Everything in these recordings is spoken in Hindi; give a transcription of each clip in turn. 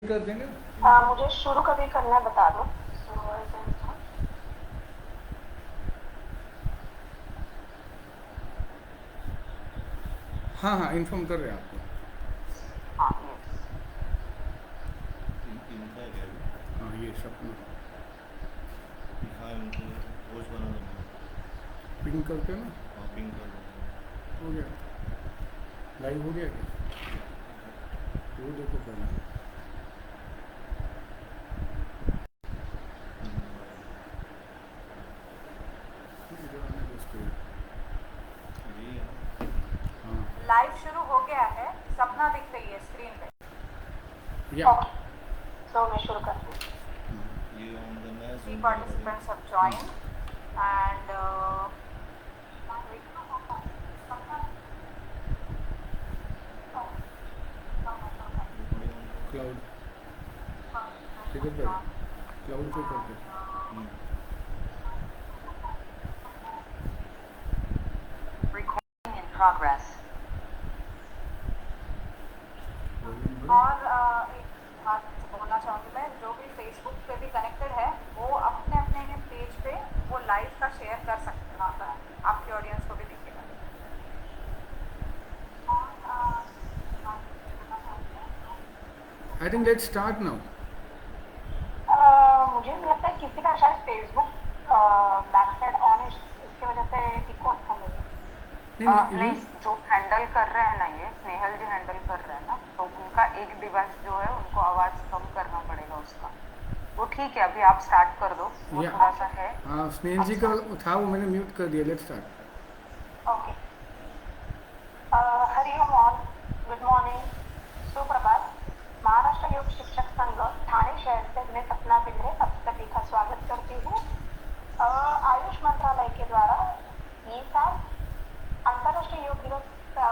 कर देंगे। मुझे शुरू कभी करना है बता दो। हाँ हाँ, इन्फॉर्म कर रहे हैं आपको। हाँ यस। इनका है क्या अभी? हाँ, ये सपना लिखा है उनको, वॉच बना दो मुझे। पिंक करके ना। हाँ, पिंक कर दो मुझे। हो गया, लाइव हो गया क्या? वो देखो पहले। इधर आने दो उसको। यही है ना? हाँ लाइव शुरू हो गया है, सपना दिख रही है स्क्रीन पे। या ओके, तो मैं शुरू करती हूँ। ये ऑन करना है, 3 जूम का recording. participants have joined and recording on करो। क्लाउड इधर कर, क्लाउड पे कर दो। recording in progress। वॉल्यूम बढ़ो। और एक बात बोलना चाहूँगी मैं, जो भी फेसबुक पे भी कनेक्टेड है वो अपने अपने पेज पे वो लाइव का शेयर कर सकते हैं, वहाँ पर आपकी ऑडियंस को भी दिखेगा। I think let's start now. मुझे नहीं लगता है किसी का शायद फेसबुक बैक साइड ऑन है, इसकी वजह से इको आता है। नहीं नहीं, नहीं, जो हैंडल कर रहे हैं ना, ये स्नेहल जी हैंडल कर रहे हैं ना, तो उनका एक डिवाइस जो है उनको आवाज कम करना पड़ेगा उसका। वो ठीक है, अभी आप स्टार्ट कर दो, वो या थोड़ा सा है। हाँ, स्नेहल जी का था वो, मैंने म्यूट कर दिया। Let's start. Okay. Hariom all, good morning, सुप्रभात। महाराष्ट्र योग शिक्षक संघ ठाणे शहर से मैं सपना बिंद्रे आप सभी का स्वागत करती हूँ। आयुष मंत्रालय के द्वारा ये साल अंतर्राष्ट्रीय योग दिवस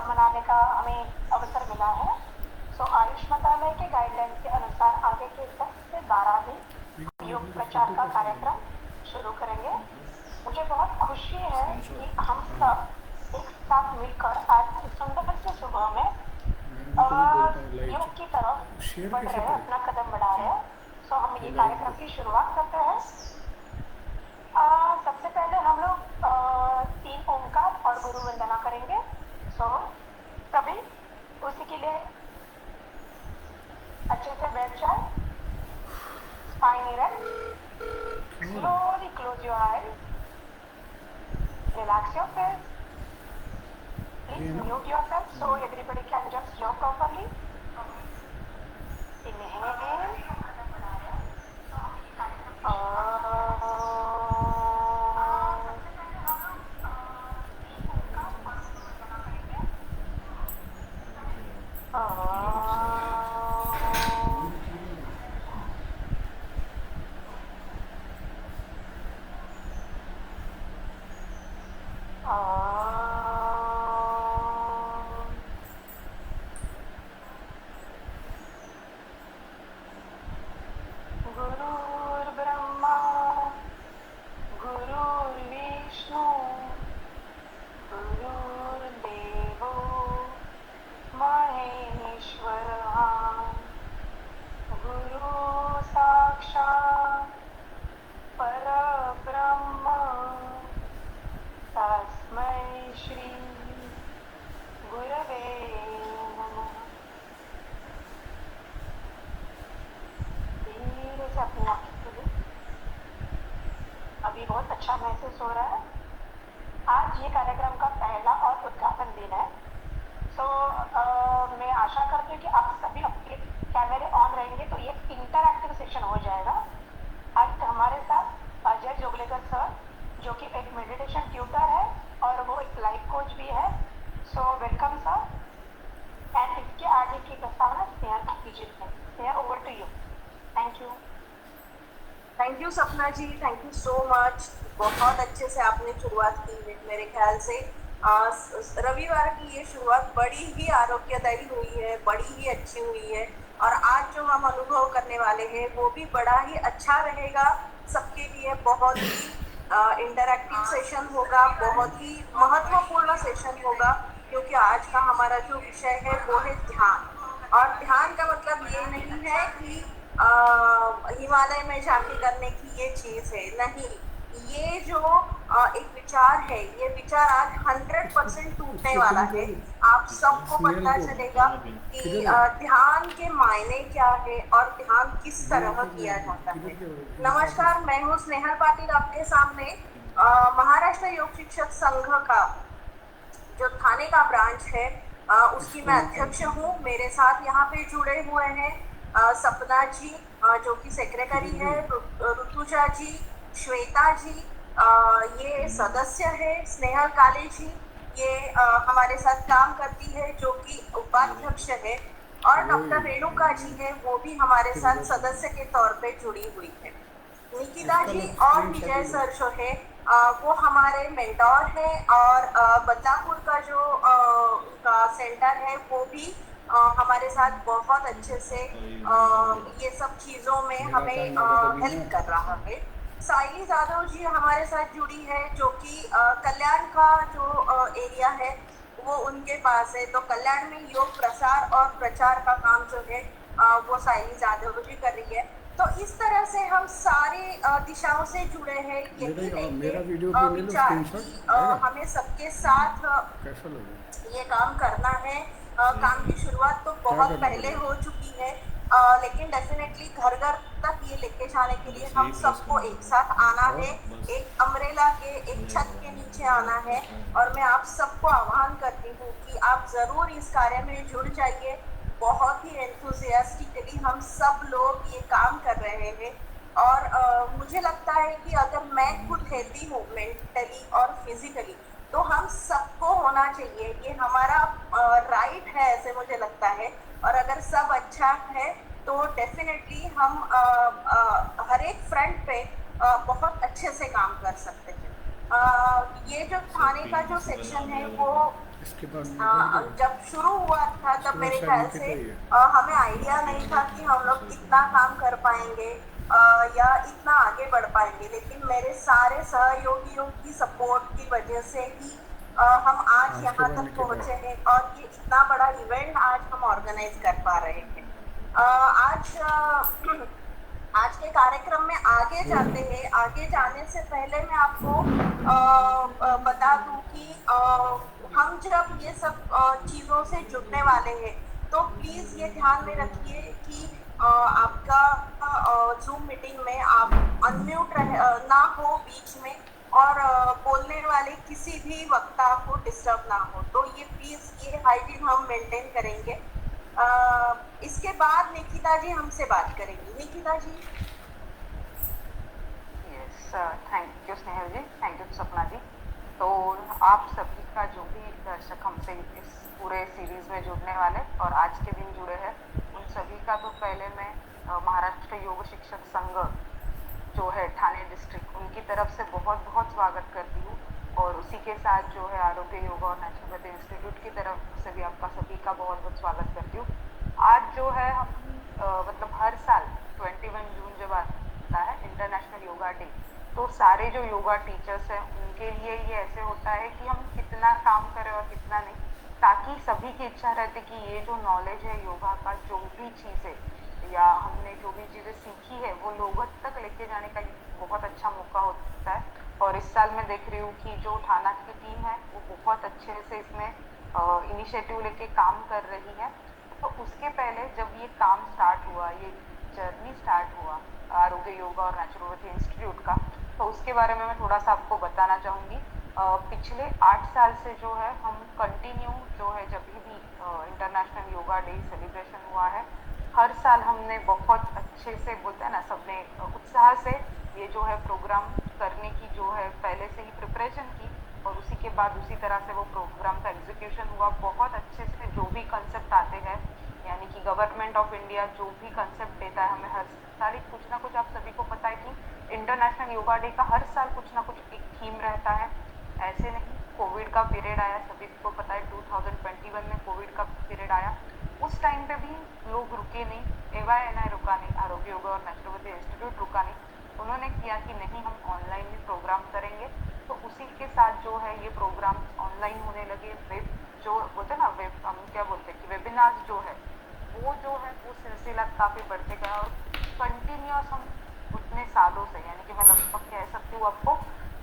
मनाने का हमें अवसर मिला है। सो आयुष मंत्रालय के गाइडलाइंस के अनुसार आगे के 10 से 12 दिन योग प्रचार का कार्यक्रम शुरू करेंगे। मुझे बहुत खुशी है कि हम सब एक साथ मिलकर आज इस सुंदर से सुबह में मैं उनको भी बोलता हूँ लाइव योग की तरफ शेयर बढ़ कैसे रहे हैं, करें अपना कदम बढ़ा रहे हैं। सो हम ये लाइव कार्यक्रम को। की शुरुआत करते हैं। सबसे पहले हम लोग 3 ओंकार और गुरु वंदना करेंगे। सो सभी उसी के लिए अच्छे से बैठ जाए, spine erect, slowly close your eyes, relax your face, please mute yourself so everybody can just hear properly. Inhale, गुरुर्ब्रह्मा गुरुर्विष्णु गुरुर्देवो महेश्वरः गुरु साक्षात् परब्रह्म तस्मै श्री गुरवे नमः। धीरे से अपनी आंखें खोलो। अभी बहुत अच्छा महसूस हो रहा है। आज ये कार्यक्रम का पहला और उद्घाटन दिन है। तो मैं आशा करती हूँ कि आप सभी आपके कैमरे ऑन रहेंगे तो ये इंटरैक्टिव सेशन हो जाएगा। आज हमारे साथ अजय जोगलेकर सर, जो कि एक मेडिटेशन ट्यूटर है और वो एक लाइफ कोच भी है। So welcome sir. एंड इसके आगे की प्रस्तावना स्नेहा कीजिए। Sneha, over to you. Thank you. Thank you Sapna ji, thank you so much. बहुत अच्छे से आपने शुरुआत की मेरे ख्याल से। रविवार की ये शुरुआत बड़ी ही आरोग्यदायी हुई है, बड़ी ही अच्छी हुई है। और आज जो हम अनुभव करने वाले हैं वो भी बड़ा ही अच्छा रहेगा सबके लिए। बहुत ही इंटरैक्टिव सेशन होगा, बहुत ही महत्वपूर्ण सेशन होगा, क्योंकि आज का हमारा जो विषय है वो है ध्यान। और ध्यान का मतलब ये नहीं है कि हिमालय में जाके करने की ये चीज है, नहीं। ये जो एक विचार है, ये विचार आज 100% टूटने इसको वाला पिन है। करो आप सबको स्नेहल पता को। चलेगा कि किधर है? ध्यान के मायने क्या है और ध्यान किस ये तरह इधर किया जाता किधर है। के नमस्कार, मैं हूँ स्नेहल पाटिल, आपके सामने महाराष्ट्र योग शिक्षक संघ का जो थाने का ब्रांच है उसकी इसको मैं निकाल अध्यक्ष हूँ। मेरे साथ यहाँ पे जुड़े हुए हैं सपना जी जो कि सेक्रेटरी किधर है, गए? ऋतुजा जी, श्वेता जी, ये सदस्य है, स्नेहल काले जी, ये हमारे साथ काम करती है जो कि उपाध्यक्ष है, और डॉक्टर रेणुका जी है, वो भी हमारे फिर साथ उधर से सदस्य के तौर पे जुड़ी हुई है। निकिता इसका जी लोग और स्क्रीन विजय शॉट सर जो है वो हमारे मेंटोर है, और बदलापुर का जो उनका सेंटर है वो भी हमारे साथ बहुत अच्छे से ये सब चीजों में मेरा हमें काम ज्यादा तो नहीं हेल्प है। कर रहा है। साइली जादव जी हमारे साथ जुड़ी है जो कि कल्याण का जो एरिया है वो उनके पास है, तो कल्याण में योग प्रसार और प्रचार का काम जो है वो साइली जादव जी कर रही है। तो इस तरह से हम सारे दिशाओं से जुड़े हैं, यही मेरा लेके वीडियो पे ले लो विचार स्क्रीनशॉट कि आएगा हमें सबके साथ कैसा लगे ये काम करना है। काम की शुरुआत तो क्या बहुत करना पहले हो पड़ेगा चुकी है, लेकिन डेफिनेटली घर घर तक ये लेके जाने के लिए बस हम यही प्रेस सबको करना एक साथ आना और है, बस एक अम्ब्रेला के एक छत के नीचे आना है। और मैं आप सबको आह्वान करती हूँ कि आप जरूर इस कार्य में जुड़ जाइए। बहुत ही एंथुसियास्टिकली हम सब लोग ये काम कर रहे हैं, और मुझे लगता है कि अगर मैं खुद हेल्दी हूँ मेंटली और फिजिकली, तो हम सबको होना चाहिए, ये हमारा राइट है ऐसे मुझे लगता है। और अगर सब अच्छा है तो डेफिनेटली हम हर एक फ्रंट पे बहुत अच्छे से काम कर सकते हैं। ये जो सर थाने का पिन जो किसी का सेक्शन नाम है याद वो रखना। इसके बाद निकल गए जब शुरू हुआ था तब इसके बाद मेरे शायद ख्याल निकल से रही है हमें आइडिया नहीं था कि हम लोग इतना काम कर पाएंगे या इतना आगे बढ़ पाएंगे, लेकिन मेरे सारे सहयोगियों की सपोर्ट की वजह से ही हम आज इसके यहाँ बाद तक निकल पहुँचे रहा हैं, और ये इतना बड़ा इवेंट आज हम ऑर्गेनाइज कर पा रहे हैं। आज के कार्यक्रम में आगे जाते हैं। आगे जाने से पहले मैं आपको बता दूं कि हम जब ये सब चीज़ों से जुड़ने वाले हैं तो प्लीज़ ये ध्यान में रखिए कि आपका जूम मीटिंग में आप अनम्यूट ना हो बीच में, और बोलने वाले किसी भी वक्ता को डिस्टर्ब ना हो, तो ये प्लीज़ ये हाइजीन हम मेंटेन करेंगे। इसके बाद निकिता जी हमसे बात करेंगी। Nikita ji. Yes, thank you Snehal ji, thank you Sapna ji. तो आप सभी का जो भी दर्शक हमसे इस पूरे सीरीज में जुड़ने वाले और आज के दिन जुड़े हैं, उन सभी का तो पहले मैं महाराष्ट्र योग शिक्षक संघ जो है ठाणे डिस्ट्रिक्ट, उनकी तरफ से बहुत बहुत स्वागत करती हूँ, और उसी के साथ जो है आरोग्य योगा और नेचुरोपैथी इंस्टीट्यूट की तरफ से भी आपका सभी का बहुत बहुत स्वागत करती हूँ। आज जो है हम मतलब हर साल 21 जून जब आता है इंटरनेशनल योगा डे, तो सारे जो योगा टीचर्स हैं उनके लिए ये ऐसे होता है कि हम कितना काम करें और कितना नहीं, ताकि सभी की इच्छा रहती कि ये जो नॉलेज है योगा का, जो भी चीज़ है या हमने जो भी चीज़ें सीखी है वो लोगों तक लेके जाने का बहुत अच्छा मौका होता है। और इस साल मैं देख रही हूँ कि जो थाना की टीम है वो बहुत अच्छे से इसमें इनिशिएटिव लेके काम कर रही है। तो उसके पहले जब ये काम स्टार्ट हुआ, ये जर्नी स्टार्ट हुआ आरोग्य योगा और नेचुरोपैथी इंस्टीट्यूट का, तो उसके बारे में मैं थोड़ा सा आपको बताना चाहूँगी। पिछले 8 साल से जो है हम कंटिन्यू जो है जब भी इंटरनेशनल योगा डे सेलिब्रेशन हुआ है, हर साल हमने बहुत अच्छे से बोलते हैं ना, सबने उत्साह से ये जो है प्रोग्राम करने की जो है पहले से ही प्रिपरेशन की, और उसी के बाद उसी तरह से वो प्रोग्राम का एग्जीक्यूशन हुआ। बहुत अच्छे से जो भी कंसेप्ट आते हैं, यानी कि गवर्नमेंट ऑफ इंडिया जो भी कंसेप्ट देता है हमें हर साल कुछ ना कुछ, आप सभी को पता है कि इंटरनेशनल योगा डे का हर साल कुछ ना कुछ एक थीम रहता है। ऐसे नहीं, कोविड का पीरियड आया, सभी को पता है 2021 में कोविड का पीरियड आया, उस टाइम पे भी लोग रुके नहीं, AYNI रुका नहीं, आरोग्य योगा और नेचुरोपैथी इंस्टीट्यूट रुका नहीं, उन्होंने किया कि नहीं हम ऑनलाइन भी प्रोग्राम करेंगे। तो उसी के साथ जो है ये प्रोग्राम ऑनलाइन होने लगे। वेब जो बोलते हैं ना, वेब हम क्या बोलते हैं कि वेबिनार्स जो है वो वो जो है वो सिलसिला काफ़ी बढ़ते गया और कंटिन्यूस हम उतने सालों से, यानी कि मैं लगभग कह सकती हूँ आपको,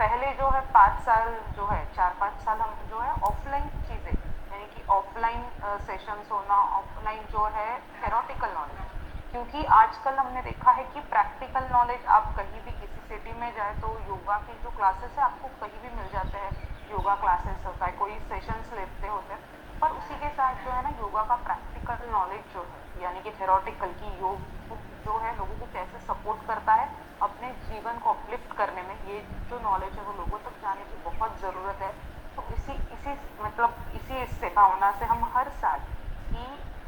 पहले जो है 5 साल जो है 4-5 साल हम जो है ऑफलाइन चीज़ें, यानी कि ऑफलाइन सेशंस होना, ऑफलाइन जो है थेरोटिकल नॉलेज, क्योंकि आजकल हमने देखा है कि प्रैक्टिकल नॉलेज आप कहीं भी किसी सिटी में जाए तो योगा के जो क्लासेस है आपको कहीं भी मिल जाते हैं, योगा क्लासेस होता है, कोई सेशंस लेते होते हैं, पर उसी के साथ जो है ना योगा का प्रैक्टिकल नॉलेज जो है, यानी कि थेरोटिकल की योग जो है लोगों को कैसे सपोर्ट करता है अपने जीवन को अपलिफ्ट करने में, ये जो नॉलेज है वो लोगों तक जाने की बहुत ज़रूरत है। तो इसी इसी मतलब इसी इससे भावना से हम हर साल की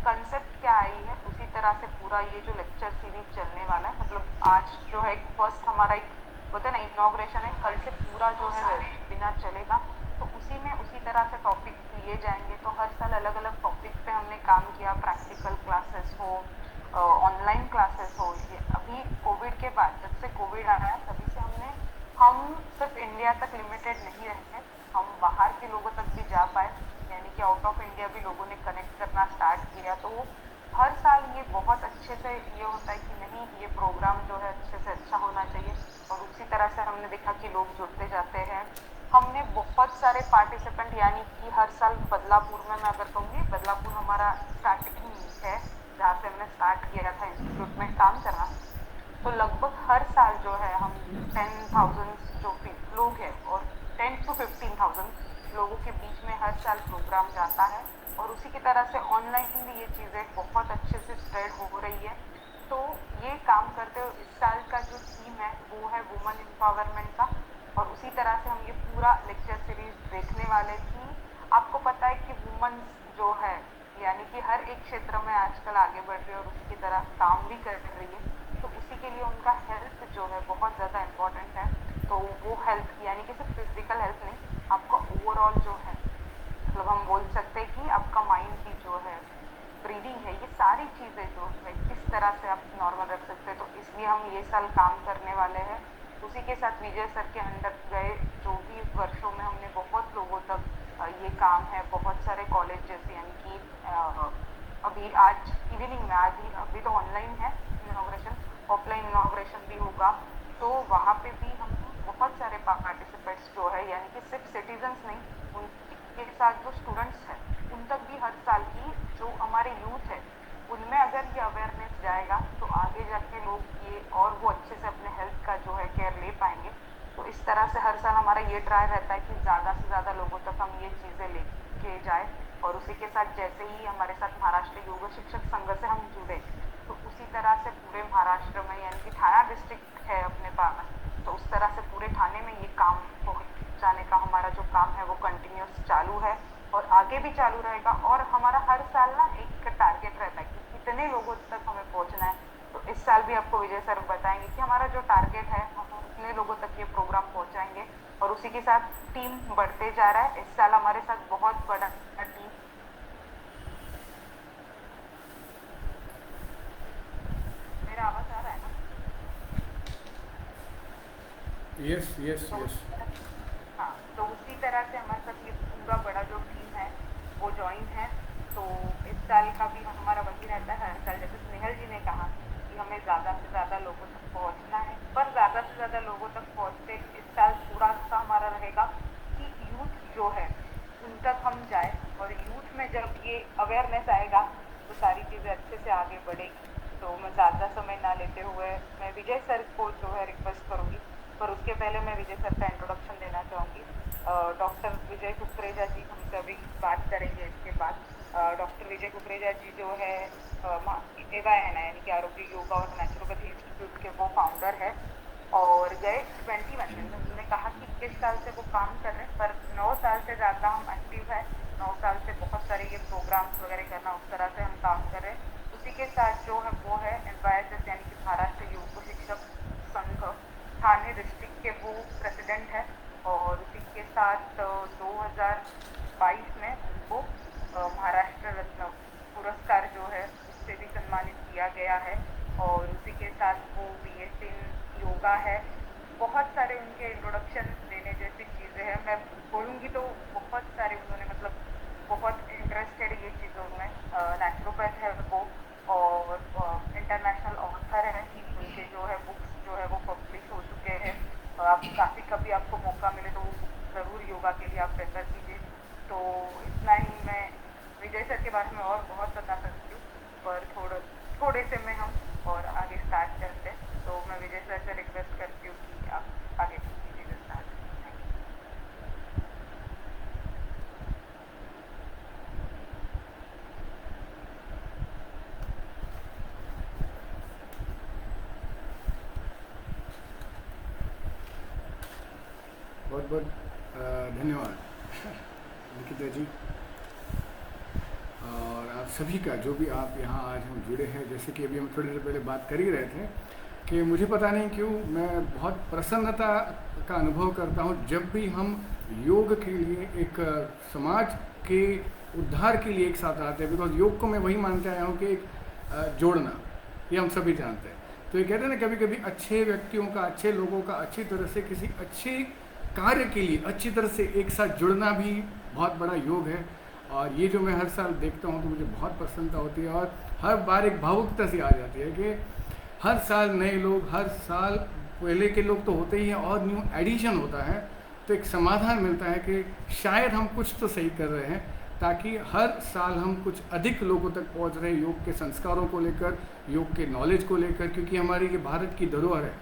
कंसेप्ट क्या आई है उसी तरह से पूरा ये जो लेक्चर सीरीज चलने वाला है, मतलब आज जो है फर्स्ट हमारा एक होता है ना इनॉग्रेशन है, कल से पूरा जो है वेबिनार चलेगा, तो उसी में उसी तरह से टॉपिक लिए जाएंगे। तो हर साल अलग अलग टॉपिक पे हमने काम किया, प्रैक्टिकल क्लासेस हो, ऑनलाइन क्लासेस हो। ये अभी कोविड के बाद, जब से कोविड आया है तभी से हम सिर्फ इंडिया तक लिमिटेड नहीं रहे, हम बाहर के लोगों तक भी जा पाए, यानी कि आउट ऑफ इंडिया भी लोगों ने कनेक्ट करना स्टार्ट किया। तो हर साल ये बहुत अच्छे से ये होता है कि नहीं ये प्रोग्राम जो है अच्छे से अच्छा होना चाहिए, और उसी तरह से हमने देखा कि लोग जुड़ते जाते हैं। हमने बहुत सारे पार्टिसिपेंट, यानी कि हर साल बदलापुर में, मैं अगर कहूँगी बदलापुर हमारा स्टार्टिंग है जहाँ से हमने स्टार्ट किया था इंस्टीट्यूट में काम करना, तो लगभग हर साल जो है हम 10,000 जो लोग हैं और 10 to 15,000 लोगों के बीच में हर साल प्रोग्राम जाता है, और उसी की तरह से ऑनलाइन भी ये चीज़ें बहुत अच्छे से स्प्रेड हो रही है। तो ये काम करते हुए इस साल का जो थीम है वो है वुमेन एम्पावरमेंट का, और उसी तरह से हम ये पूरा लेक्चर सीरीज देखने वाले थी। आपको पता है कि वुमेन जो है यानी कि हर एक क्षेत्र में आजकल आगे बढ़ रही है और उसी की तरह काम भी कर रही है, तो उसी के लिए उनका हेल्थ जो है बहुत ज़्यादा इम्पोर्टेंट है। तो वो हेल्थ यानी कि सिर्फ फिजिकल हेल्थ नहीं, आपका ओवरऑल जो है मतलब हम बोल सकते हैं कि आपका माइंड की जो है ब्रीदिंग है, ये सारी चीज़ें जो है किस तरह से आप नॉर्मल रख सकते हैं, तो इसलिए हम ये साल काम करने वाले हैं। उसी के साथ विजय सर के अंडर गए जो भी वर्षों में हमने बहुत लोगों तक ये काम है, बहुत सारे कॉलेज जैसे, यानी कि अभी आज इवनिंग में, आज ही अभी तो ऑनलाइन है इनॉग्रेशन, ऑफलाइन इनॉग्रेशन भी होगा, तो वहाँ पे भी हम बहुत सारे पार्टिसिपेंट्स जो है, यानी कि सिर्फ सिटीजन्स नहीं, उनके साथ जो स्टूडेंट्स हैं उन तक भी हर साल की जो हमारे यूथ है उनमें अगर ये अवेयरनेस जाएगा तो आगे जाके लोग ये और वो अच्छे से अपने हेल्थ का जो है केयर ले पाएंगे। तो इस तरह से हर साल हमारा ये ट्राई रहता है कि ज़्यादा से ज़्यादा लोगों तक हम ये चीज़ें लेके जाए, और उसी के साथ जैसे ही हमारे साथ महाराष्ट्र योग शिक्षक संघ से हम जुड़े, तो उसी तरह से पूरे महाराष्ट्र में, यानी कि ठाणा डिस्ट्रिक्ट है अपने पास, तो उस तरह से पूरे ठाणे में ये काम पहुँचाने का हमारा जो काम है वो कंटिन्यूस चालू है और आगे भी चालू रहेगा। और हमारा हर साल ना एक टारगेट रहता है कि कितने लोगों तक हमें पहुँचना है, तो इस साल भी आपको विजय सर बताएंगे कि हमारा जो टारगेट है हम उतने लोगों तक ये प्रोग्राम पहुँचाएंगे, और उसी के साथ टीम बढ़ते जा रहा है। इस साल हमारे साथ बहुत बड़ा टीम, मेरा आवाज़ आ रहा है ना? Yes yes yes. हाँ, तो उसी तरह से हमारे साथ ये पूरा बड़ा जो टीम है वो ज्वाइन है। तो इस साल का भी हमारा वही रहता है, हर साल जैसे स्नेहल जी ने कहा कि हमें ज़्यादा से ज़्यादा लोगों तक पहुँचना है, पर ज़्यादा से ज़्यादा लोगों तक पहुँचते इस साल थोड़ा सा हमारा रहेगा कि यूथ जो है उन तक हम जाए, और यूथ में जब ये अवेयरनेस आएगा तो सारी चीज़ें अच्छे से आगे बढ़ेगी। तो मैं ज़्यादा समय ना लेते हुए मैं विजय सर को जो है रिक्वेस्ट करूँगी, पर उसके पहले मैं विजय सर का इंट्रोडक्शन देना चाहूँगी। डॉक्टर विजय कुकरेजा जी हमसे अभी बात करेंगे। इसके बाद डॉक्टर विजय कुकरेजा जी जो है एवायन यानी कि आरोग्य योगा और नेचुरोपैथी इंस्टीट्यूट के वो फाउंडर है, और गए 21 में उन्होंने कहा कि 21 साल से वो काम कर रहे हैं, पर 9 साल से ज़्यादा हम एक्टिव है, 9 साल से बहुत सारे ये प्रोग्राम्स वगैरह करना, उस तरह से हम काम कर रहे हैं। उसी के साथ जो है वो है एनवायरस यानी कि महाराष्ट्र योग शिक्षक संघ ठाणे डिस्ट्रिक्ट के वो प्रेसिडेंट है, और उसी के साथ 2022 में उनको महाराष्ट्र रत्न पुरस्कार जो है उससे भी सम्मानित किया गया है, और उसी के साथ वो BS इन योगा है। बहुत सारे उनके इंट्रोडक्शन देने जैसी चीज़ें हैं, मैं बोलूँगी तो बहुत सारे उन्होंने मतलब बहुत इंटरेस्टेड ये चीज़ों में, नेचुरोपैथ है वो, इंटरनेशनल ऑथर हैं, उनके जो है बुक्स जो है वो पब्लिश हो चुके हैं और आप काफ़ी कभी आपको मौका मिले तो ज़रूर योगा के लिए आप रेफर कीजिए। तो इतना ही, मैं विजय सर के बारे में और बहुत बता सकती हूँ पर थोड़े से में हम और आगे स्टार्ट करते हैं। तो मैं विजय सर से रिक्वेस्ट करती हूँ कि आप आगे कीजिए स्टार्ट। Thank you. बहुत बहुत धन्यवाद निकिता जी, और आप सभी का जो भी आप यहाँ आज हम जुड़े हैं। जैसे कि अभी हम थोड़ी देर पहले बात कर ही रहे थे कि मुझे पता नहीं क्यों मैं बहुत प्रसन्नता का अनुभव करता हूँ जब भी हम योग के लिए एक समाज के उद्धार के लिए एक साथ आते हैं। बिकॉज योग को मैं वही मानते आया हूँ कि एक जोड़ना, ये हम सभी जानते हैं। तो ये कहते हैं ना, कभी कभी अच्छे व्यक्तियों का, अच्छे लोगों का अच्छी तरह से किसी अच्छे कार्य के लिए अच्छी तरह से एक साथ जुड़ना भी बहुत बड़ा योग है। और ये जो मैं हर साल देखता हूँ तो मुझे बहुत प्रसन्नता होती है और हर बार एक भावुकता सी आ जाती है कि हर साल नए लोग, हर साल पहले के लोग तो होते ही हैं और न्यू एडिशन होता है। तो एक समाधान मिलता है कि शायद हम कुछ तो सही कर रहे हैं, ताकि हर साल हम कुछ अधिक लोगों तक पहुंच रहे हैं योग के संस्कारों को लेकर, योग के नॉलेज को लेकर। क्योंकि हमारी ये भारत की धरोहर है,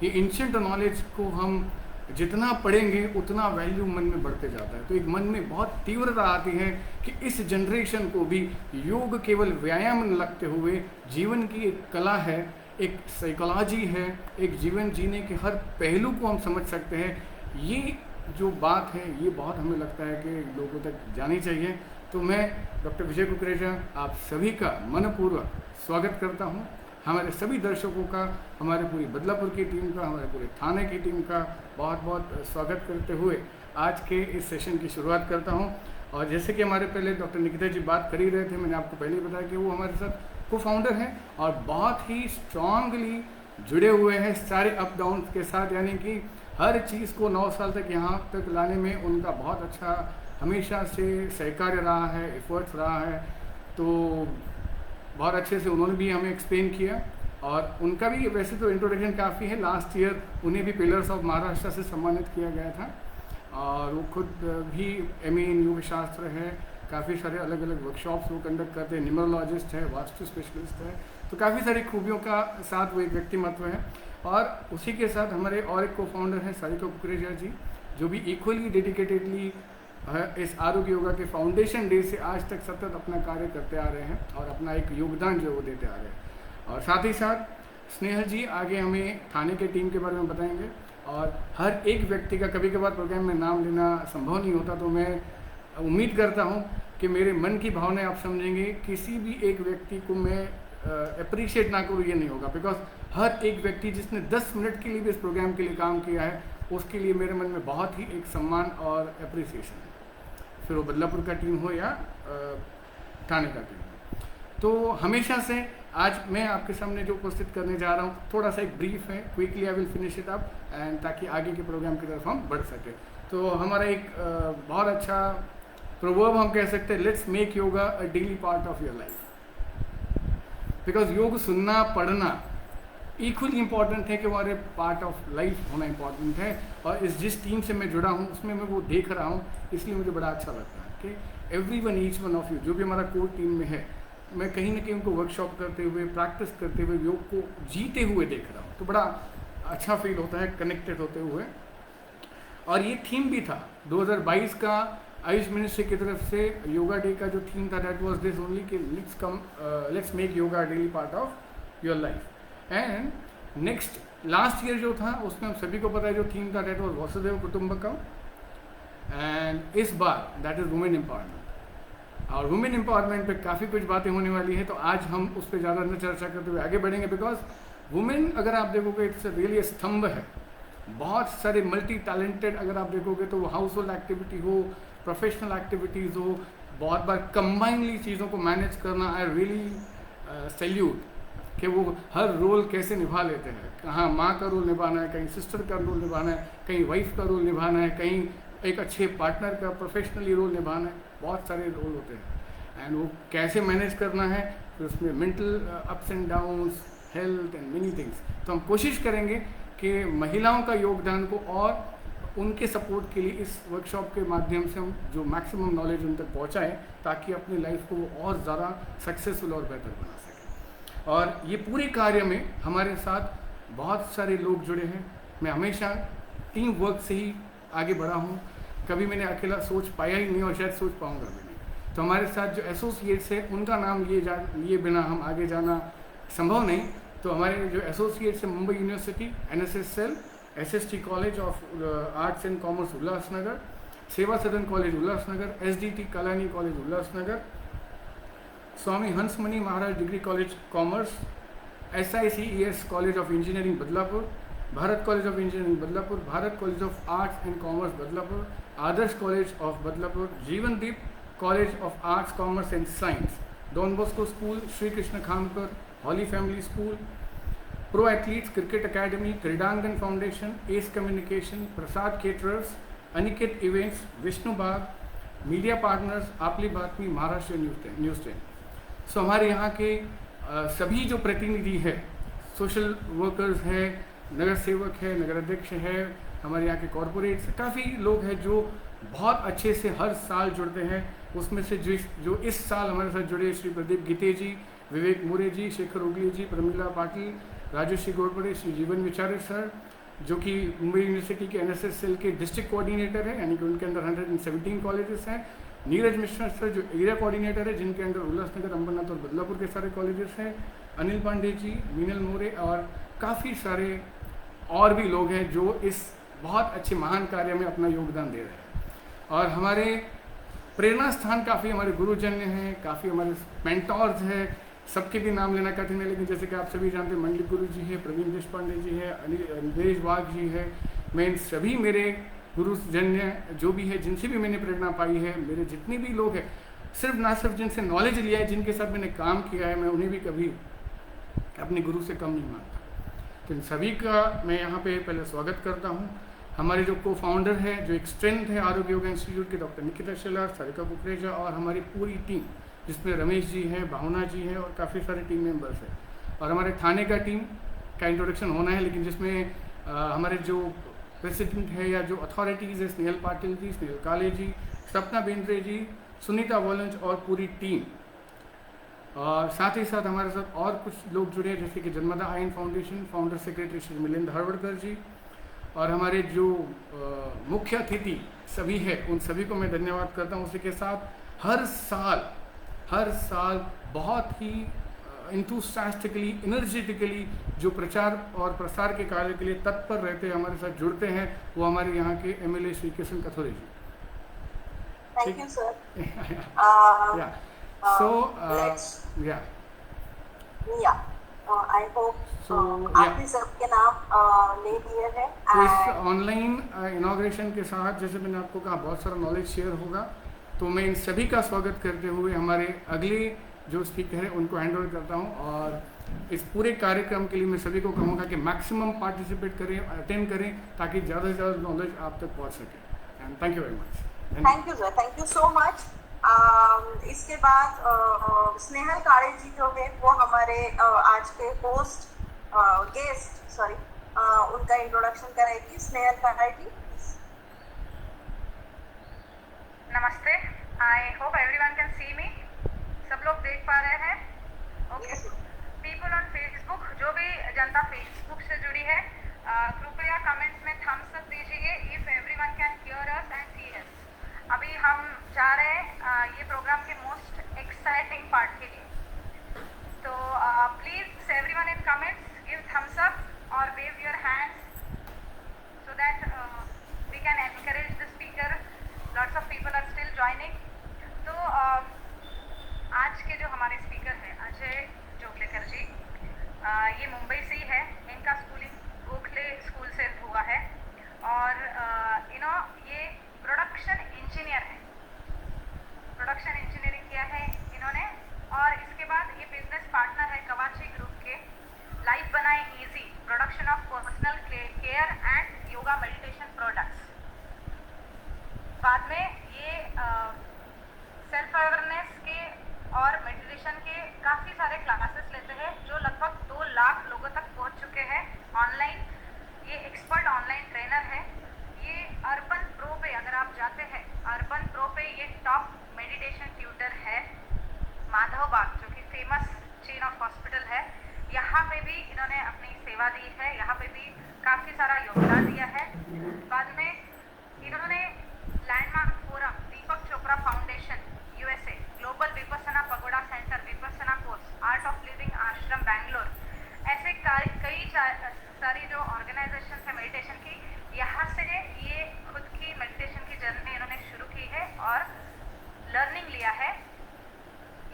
ये एंशिएंट नॉलेज को हम जितना पढ़ेंगे उतना वैल्यू मन में बढ़ते जाता है। तो एक मन में बहुत तीव्रता आती है कि इस जनरेशन को भी योग केवल व्यायाम न लगते हुए जीवन की एक कला है, एक साइकोलॉजी है, एक जीवन जीने के हर पहलू को हम समझ सकते हैं। ये जो बात है ये बहुत हमें लगता है कि लोगों तक जानी चाहिए। तो मैं डॉक्टर विजय कुकरेजा आप सभी का मनपूर्वक स्वागत करता हूँ, हमारे सभी दर्शकों का, हमारे पूरी बदलापुर की टीम का, हमारे पूरे थाने की टीम का बहुत बहुत स्वागत करते हुए आज के इस सेशन की शुरुआत करता हूं। और जैसे कि हमारे पहले डॉक्टर निकिता जी बात कर ही रहे थे, मैंने आपको पहले ही बताया कि वो हमारे साथ को फाउंडर हैं और बहुत ही स्ट्रांगली जुड़े हुए हैं सारे अप डाउन के साथ। यानी कि हर चीज़ को 9 साल तक यहाँ तक लाने में उनका बहुत अच्छा हमेशा से सहकार्य रहा है, एफर्ट्स रहा है। तो बहुत अच्छे से उन्होंने भी हमें एक्सप्लेन किया और उनका भी वैसे तो इंट्रोडक्शन काफ़ी है। लास्ट ईयर उन्हें भी पिलर्स ऑफ महाराष्ट्र से सम्मानित किया गया था और वो खुद भी MA इन योग शास्त्र है, काफ़ी सारे अलग अलग वर्कशॉप्स वो कंडक्ट करते हैं, न्यूमरोलॉजिस्ट है, वास्तु स्पेशलिस्ट है। तो काफ़ी सारी खूबियों का साथ वो एक व्यक्तिमत्व है। और उसी के साथ हमारे और एक को फाउंडर हैं सारिका कुकरेजा जी, जो भी इक्वली डेडिकेटेडली इस आरोग्य योगा के फाउंडेशन डे से आज तक सतत अपना कार्य करते आ रहे हैं और अपना एक योगदान जो वो देते आ रहे हैं। और साथ ही साथ स्नेहल जी आगे हमें थाने के टीम के बारे में बताएंगे। और हर एक व्यक्ति का कभी कभार प्रोग्राम में नाम लेना संभव नहीं होता, तो मैं उम्मीद करता हूँ कि मेरे मन की भावनाएं आप समझेंगे। किसी भी एक व्यक्ति को मैं अप्रिशिएट ना करूँ ये नहीं होगा, बिकॉज हर एक व्यक्ति जिसने 10 मिनट के लिए भी इस प्रोग्राम के लिए काम किया है उसके लिए मेरे मन में बहुत ही एक सम्मान और अप्रिसिएशन है, फिर वो बदलापुर का टीम हो या थाने का टीम हो। तो हमेशा से आज मैं आपके सामने जो उपस्थित करने जा रहा हूँ थोड़ा सा एक ब्रीफ है, quickly I will finish it up and ताकि आगे के प्रोग्राम की तरफ हम बढ़ सके। तो हमारा एक बहुत अच्छा प्रोवर्ब हम कह सकते हैं, let's make yoga a daily part of your life. Because योग सुनना पढ़ना इक्वली इम्पॉर्टेंट है कि हमारे पार्ट ऑफ लाइफ होना इम्पॉर्टेंट है। और इस जिस टीम से मैं जुड़ा हूँ उसमें मैं वो देख रहा हूँ, इसलिए मुझे बड़ा अच्छा लगता है कि everyone each one of you जो भी हमारा कोर टीम में है, मैं कहीं ना कहीं उनको वर्कशॉप करते हुए, प्रैक्टिस करते हुए, योग को जीते हुए देख रहा हूँ। तो बड़ा अच्छा फील होता है कनेक्टेड होते हुए। और ये थीम भी था 2022 का आयुष मिनिस्ट्री की तरफ से योगा डे का जो थीम था, दैट वाज दिस ओनली कि let's make yoga daily part of your life. And next last year जो था उसमें हम सभी को पता है जो थीम था, दैट वाज वसुधैव कुटुंबकम। एंड इस बार दैट इज वुमेन एम्पावरमेंट। और वुमेन एम्पावरमेंट पे काफ़ी कुछ बातें होने वाली है, तो आज हम उस पर ज़्यादा न चर्चा करते हुए आगे बढ़ेंगे। बिकॉज वुमेन अगर आप देखोगे इट्स रियली स्तंभ है, बहुत सारे मल्टी टैलेंटेड अगर आप देखोगे तो वो हाउस होल्ड एक्टिविटी हो, प्रोफेशनल एक्टिविटीज़ हो, बहुत बार कंबाइनली चीज़ों को मैनेज करना, आई रियली सैल्यूट कि वो हर रोल कैसे निभा लेते हैं। कहाँ माँ का रोल निभाना है, कहीं सिस्टर का रोल निभाना है, कहीं वाइफ का रोल निभाना है, कहीं एक अच्छे पार्टनर का प्रोफेशनली रोल निभाना है, बहुत सारे रोल होते हैं। एंड वो कैसे मैनेज करना है फिर उसमें mental ups and downs, health and many things. तो हम कोशिश करेंगे कि महिलाओं का योगदान को और उनके सपोर्ट के लिए इस वर्कशॉप के माध्यम से हम जो मैक्सिमम नॉलेज उन तक पहुँचाएँ, ताकि अपनी लाइफ को वो और ज़्यादा सक्सेसफुल और बेहतर बना सकें। और ये पूरे कार्य में हमारे साथ बहुत सारे लोग जुड़े हैं। मैं हमेशा टीम वर्क से ही आगे बढ़ा हूँ, कभी मैंने अकेला सोच पाया ही नहीं और शायद सोच पाऊँगा भी नहीं। तो हमारे साथ जो एसोसिएट्स है उनका नाम लिए बिना हम आगे जाना संभव नहीं। तो हमारे जो एसोसिएट्स हैं, Mumbai university, NSS cell, SST college of arts and commerce Ulhasnagar, Seva Sadan college Ulhasnagar, SDT Kalani college Ulhasnagar, Swami Hansmani Maharaj degree college commerce, SICES college of engineering Badlapur, Bharat college of engineering Badlapur, Bharat college of arts and commerce Badlapur, Adarsh college of Badlapur, Jeevandeep college of arts commerce and science, Don Bosco school, Shri Krishna Khankar, holy family school, pro athletes cricket academy, क्रीडांगन foundation, S communication, Prasad caterers, Aniket events, Vishnu Bagh, media partners, आपली बातमी, महाराष्ट्र न्यूज़ 10। सो हमारे यहाँ के सभी जो प्रतिनिधि है, सोशल वर्कर्स है, नगर सेवक है, नगर अध्यक्ष है, हमारे यहाँ के कॉरपोरेट्स, काफ़ी लोग हैं जो बहुत अच्छे से हर साल जुड़ते हैं। उसमें से जो इस साल हमारे साथ जुड़े, श्री प्रदीप गीते जी, विवेक मोरे जी, शेखर उगले जी, प्रमिला पाटिल, राजश्री गोड़पड़े, श्री जीवन विचारे सर, जो कि मुंबई यूनिवर्सिटी के NSS सेल के डिस्ट्रिक्ट कोऑर्डिनेटर है, यानी कि उनके अंदर 117 कॉलेजेस हैं, नीरज मिश्रा सर जो एरिया कोऑर्डिनेटर है, जिनके अंदर उल्लासनगर, अंबरनाथ और बदलापुर के सारे कॉलेजेस हैं, अनिल पांडे जी, मीनल मोरे और काफ़ी सारे और भी लोग हैं जो इस बहुत अच्छे महान कार्य में अपना योगदान दे रहे हैं। और हमारे प्रेरणा स्थान काफ़ी हमारे गुरुजन्य हैं, काफ़ी हमारे मेंटोर्स हैं, सबके भी नाम लेना कठिन है, लेकिन जैसे कि आप सभी जानते हैं, मंडलिक गुरु जी हैं, प्रवीण देशपांडे जी हैं, अनिलेश वाघ जी हैं। मैं इन सभी मेरे गुरुजन्य जो भी है, जिनसे भी मैंने प्रेरणा पाई है, मेरे जितने भी लोग हैं, सिर्फ जिनसे नॉलेज लिया है, जिनके साथ मैंने काम किया है, मैं उन्हें भी कभी अपने गुरु से कम नहीं मानता। तो इन सभी का मैं यहाँ पे पहले स्वागत करता हूँ। हमारे जो को फाउंडर है, जो एक स्ट्रेंथ है आरोग्य योगा इंस्टीट्यूट के, डॉक्टर निकिता शेलार, सारिका कुकरेजा और हमारी पूरी टीम, जिसमें रमेश जी हैं, भावना जी हैं और काफ़ी सारे टीम मेंबर्स हैं। और हमारे थाने का टीम का इंट्रोडक्शन होना है, लेकिन जिसमें हमारे जो प्रेसिडेंट है या जो अथॉरिटीज़ है, स्नेहल पाटिल जी, स्नेहल काले जी, सपना बेंद्रे जी, सुनीता वॉलंज और पूरी टीम। और साथ ही साथ हमारे साथ और कुछ लोग जुड़े हैं, जैसे कि जन्मदा आयन foundation founder secretary Shri Milind Harwadkar ji, और हमारे जो मुख्य अतिथि सभी है, उन सभी को मैं धन्यवाद करता हूँ। उसी के साथ हर साल बहुत ही इंथुसियास्टिकली, एनर्जेटिकली जो प्रचार और प्रसार के कार्य के लिए तत्पर रहते हैं, हमारे साथ जुड़ते हैं, वो हमारे यहाँ के MLA Shri Kishan Kathore ji. Thank you sir. Yeah. So, I hope आपने सबके नाम ले लिए हैं। तो इस ऑनलाइन इनॉग्रेशन के साथ, जैसे मैंने आपको कहा, बहुत सारा नॉलेज शेयर होगा। तो मैं इन सभी का स्वागत करते हुए हमारे अगले जो स्पीकर हैं उनको हैंड ओवर करता हूं। और इस पूरे कार्यक्रम के लिए मैं सभी को कहूँगा कि मैक्सिमम पार्टिसिपेट करें, अटेंड करें, ताकि ज़्यादा से ज़्यादा नॉलेज आप तक पहुँच सके। And thank you very much. Thank you sir, thank you so much. इसके बाद स्नेहल काळे जी जो है वो हमारे आज के गेस्ट उनका इंट्रोडक्शन करेगी। स्नेहल काळे जी। नमस्ते, I hope everyone can see me. सब लोग देख पा रहे हैं? ओके। पीपल ऑन फेसबुक, जो भी जनता फेसबुक से जुड़ी है, कृपया कमेंट्स में थम्स अप दीजिए if everyone can hear us and see us. अभी हम जा रहे हैं ये प्रोग्राम के मोस्ट एक्साइटिंग पार्ट के लिए। तो please everyone in comments give thumbs up और wave your hands so that we can encourage the speaker. Lots of people are still joining. तो आज के जो हमारे स्पीकर हैं, अजय जोगलेकर जी, ये मुंबई से ही है। इनका स्कूलिंग गोखले स्कूल से हुआ है और ये प्रोडक्शन इंजीनियर है। प्रोडक्शन इंजीनियरिंग किया है इन्होंने और इसके बाद ये बिजनेस पार्टनर है कवाची ग्रुप के। लाइफ बनाए easy, production of personal care and yoga meditation products. बाद में ये सेल्फ अवेयरनेस के और मेडिटेशन के काफ़ी सारे सेवा दी है, यहाँ पे भी काफ़ी सारा योगदान दिया है। बाद में इन्होंने landmark forum, Deepak Chopra foundation USA, global vipassana pagoda centre, vipassana course, art of living आश्रम बैंगलोर, ऐसे कई सारी जो ऑर्गेनाइजेशन है मेडिटेशन की, यहाँ से ये खुद की मेडिटेशन की जर्नी इन्होंने शुरू की है और लर्निंग लिया है।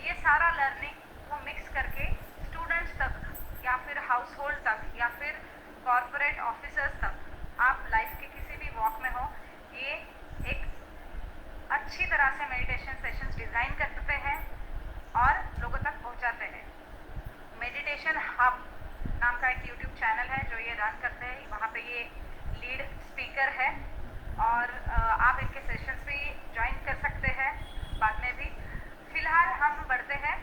ये सारा लर्निंग वो मिक्स करके स्टूडेंट्स तक या फिर हाउस होल्ड तक या फिर कॉरपोरेट ऑफिसर्स तक, आप लाइफ के किसी भी वॉक में हो, ये एक अच्छी तरह से मेडिटेशन सेशंस डिज़ाइन करते हैं और लोगों तक पहुंचाते हैं। मेडिटेशन हब नाम का एक यूट्यूब चैनल है जो ये रन करते हैं, वहाँ पे ये लीड स्पीकर है और आप इनके सेशंस भी ज्वाइन कर सकते हैं बाद में भी। फिलहाल हम बढ़ते हैं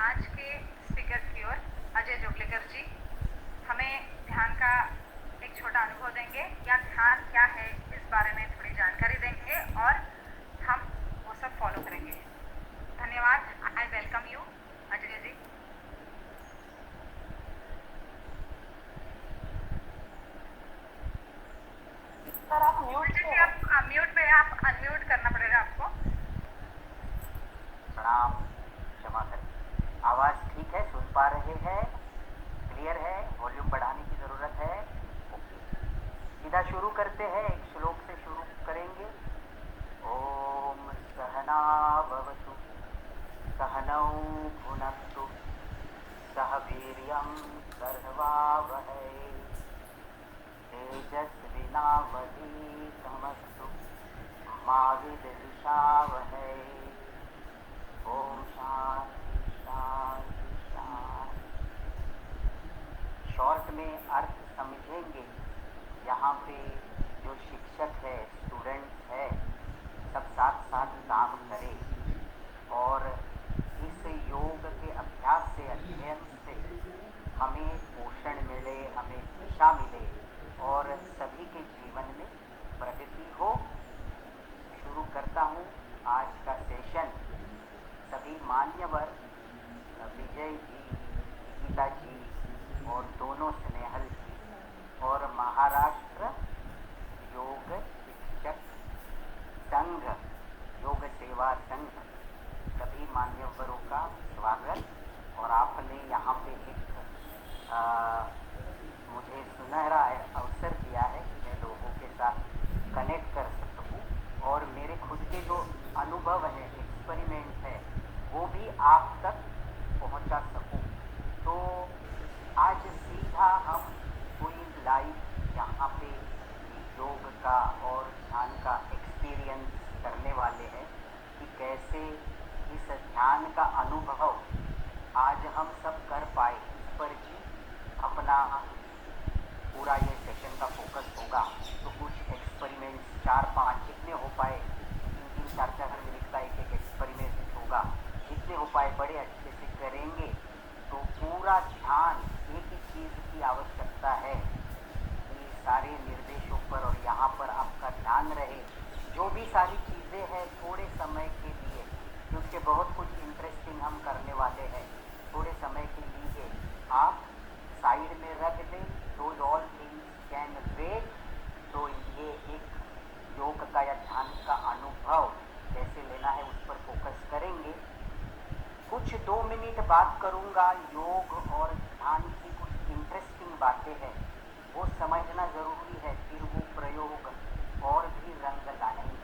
आज के स्पीकर की ओर। अजय जोगलेकर जी हमें ध्यान का एक छोटा अनुभव देंगे या ध्यान क्या है इस बारे में थोड़ी जानकारी देंगे और हम वो सब फॉलो करेंगे। धन्यवाद। I welcome you Ajay ji. Sir आप म्यूट पे हैं। आप म्यूट पे हैं, आप अनम्यूट करना पड़ेगा आपको। प्रणाम, क्षमा करें। आवाज़ ठीक है, सुन पा रहे हैं? क्लियर है? वॉल्यूम बढ़ाने की ज़रूरत है? ओके, सीधा शुरू करते हैं। एक श्लोक से शुरू करेंगे। ओम सहना भवतु सहनौ भुनक्तु सह वीर्यं कर्वावहै तेजस्विनावधीतमस्तु मा विद्विषावहै। ओम शांति शांति शांति। शॉर्ट में अर्थ समझेंगे। यहाँ पे जो शिक्षक है, स्टूडेंट्स है, सब साथ साथ काम करें और इस योग के अभ्यास से, अध्ययन से हमें पोषण मिले, हमें दिशा मिले और सभी के जीवन में प्रगति हो। शुरू करता हूँ आज का सेशन। सभी मान्यवर विजय जी, गीता जी और दोनों स्नेहल जी और महाराष्ट्र योग शिक्षक संघ, योग सेवा संघ, सभी मान्यवरों का स्वागत। और आपने यहाँ पे एक मुझे सुनहरा अवसर दिया है कि मैं लोगों के साथ कनेक्ट कर सकूँ और मेरे खुद के जो अनुभव है, एक्सपेरिमेंट है, वो भी आप तक पहुंचा सकूं। तो आज सीधा हम कोई लाइव यहाँ पे योग का और ध्यान का एक्सपीरियंस करने वाले हैं कि कैसे इस ध्यान का अनुभव आज हम सब कर पाए। इस पर जी अपना पूरा ये सेशन का फोकस होगा। तो कुछ एक्सपेरिमेंट्स 4-5 जितने हो पाए, 3-3, 4-4 मिनट का एक एक्सपेरिमेंट होगा, जितने हो पाए बड़े अच्छे से करेंगे। तो पूरा ध्यान एक ही चीज़ की आवश्यकता है कि सारे निर्देशों पर और यहाँ पर आपका ध्यान रहे। जो भी सारी चीज़ें हैं थोड़े समय के लिए, क्योंकि बहुत कुछ इंटरेस्टिंग हम करने वाले हैं, थोड़े समय के लिए आप साइड में रख दें। Those all things can wait. तो ये एक योग का या ध्यान का अनुभव कैसे लेना है उस पर फोकस करेंगे। कुछ 2 मिनट बात करूँगा योग और ध्यान की कुछ इंटरेस्टिंग बातें हैं, वो समझना ज़रूरी है, फिर वो प्रयोग और भी रंग लाएंगे।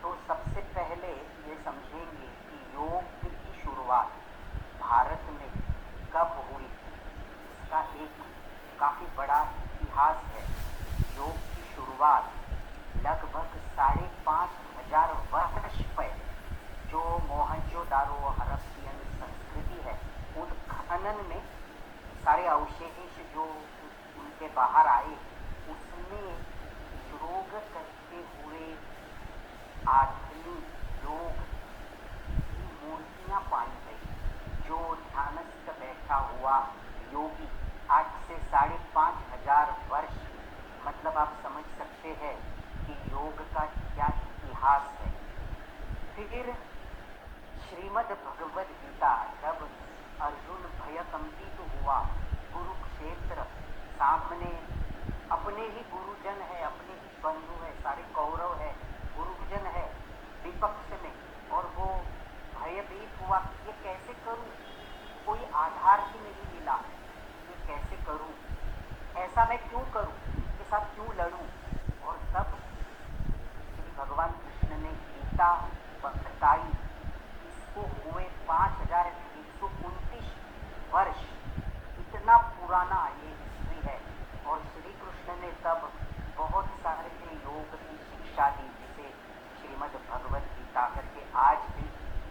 तो सबसे पहले ये समझेंगे कि योग की शुरुआत भारत में कब हुई थी। इसका एक काफ़ी बड़ा इतिहास है। योग की शुरुआत लगभग 5,500 वर्ष पहले जो मोहनजोदारो हड़प्पन संस्कृति है, उत्खनन में सारे अवशेष जो उनके बाहर आए, उसमें योग करते हुए आदमी योग की मूर्तियाँ पाई गई। जो ध्यानस्थ बैठा हुआ योगी आज से 5,500 वर्ष, मतलब आप समझ सकते हैं कि योग का क्या इतिहास है। फिर श्रीमद् भगवद गीता जब अर्जुन भयकंपित हुआ, कुरुक्षेत्र अपने ही गुरुजन है, अपने ही बंधु है, सारे कौरव है, गुरुजन है विपक्ष में, और वो भयभीत हुआ कि ये कैसे करूं, कोई आधार ही नहीं मिला, ये कैसे करूं, ऐसा मैं क्यों करूं, इसके साथ क्यों लड़ूं। और तब श्री भगवान कृष्ण ने गीता बताई। इसको हुए 5129 वर्ष, इतना पुराना ये हिस्ट्री है। और श्री कृष्ण ने तब बहुत सारे योग की शिक्षा दी, जिसे श्रीमद् भगवत गीता करके आज भी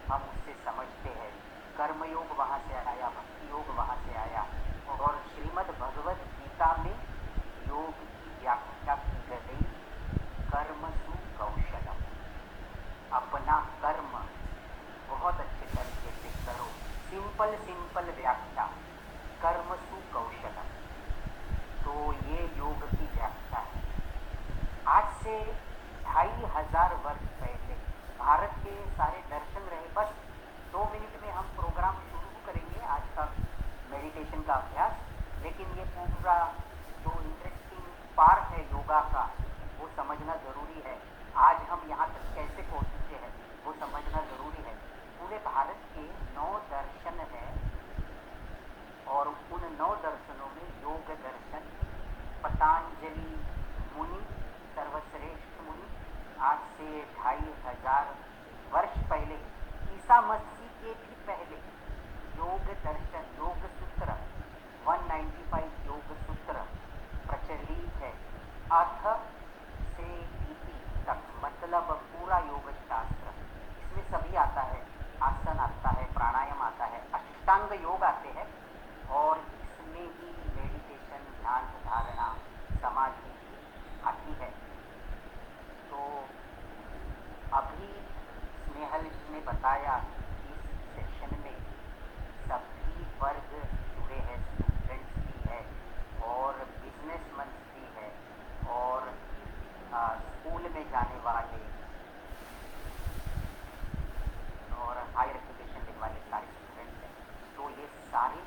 हम उससे समझते हैं। कर्मयोग वहाँ से आया, भक्ति योग वहाँ से आया, और श्रीमद् भगवत गीता में योग की व्याख्या की गई कर्मसु कौशलम, अपना कर्म बहुत अच्छे तरीके से करो। सिंपल व्याख्या, कर्मसु कौशलम। तो ये योग की व्याख्या है। आज से 2500 वर्ष पहले भारत के सारे दर्शन रहे। बस 2 मिनट में हम प्रोग्राम शुरू करेंगे आज का मेडिटेशन का अभ्यास, लेकिन ये पूरा जो इंटरेस्टिंग पार्ट है योगा का वो समझना ज़रूरी है। आज हम यहाँ तक कैसे पहुँचे हैं वो समझना ज़रूरी है। पूरे भारत के 9 दर्शन हैं, और उन 9 दर्शनों में योग दर्शन पतंजलि मुनि, सर्वश्रेष्ठ मुनि, आज से 2500 वर्ष पहले, ईसा मसीह के भी पहले योग दर्शन, योग सूत्र 195 योग सूत्र प्रचलित है। अथ से इति तक, मतलब पूरा योग शास्त्र, इसमें सभी आता है, आसन आता है, प्राणायाम आता है, अष्टांग योग आते हैं, और इसमें ही मेडिटेशन, ध्यान धारणा, समाधि आती है। तो अभी स्नेहल जी ने बताया कि इस सेशन में सभी वर्ग जुड़े हैं, स्टूडेंट्स भी है और बिजनेसमैन भी है, और स्कूल में जाने वाले और हायर एजुकेशन लेने वाले सारे स्टूडेंट्स हैं। तो ये सारे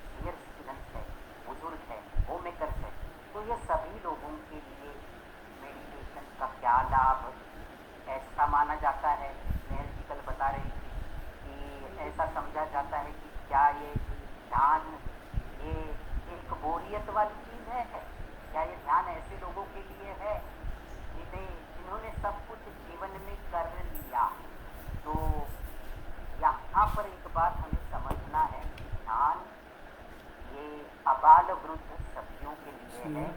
सीनियर स्टूडेंट्स हैं, बुजुर्ग हैं, होम मेकर्स हैं। तो ये सभी लोगों के लिए मेडिटेशन का क्या लाभ, ऐसा माना जाता है, स्नेहल जी कल बता रही थी कि ऐसा समझा जाता है कि क्या ये ध्यान ये एक बोरियत वाली चीज़ है, क्या ये ध्यान ऐसे लोगों के लिए है जिन्होंने सब कुछ जीवन में कर लिया। तो यहाँ पर एक बात हमें समझना है, ध्यान ये अबाल वृद्ध सभ्यों के लिए है।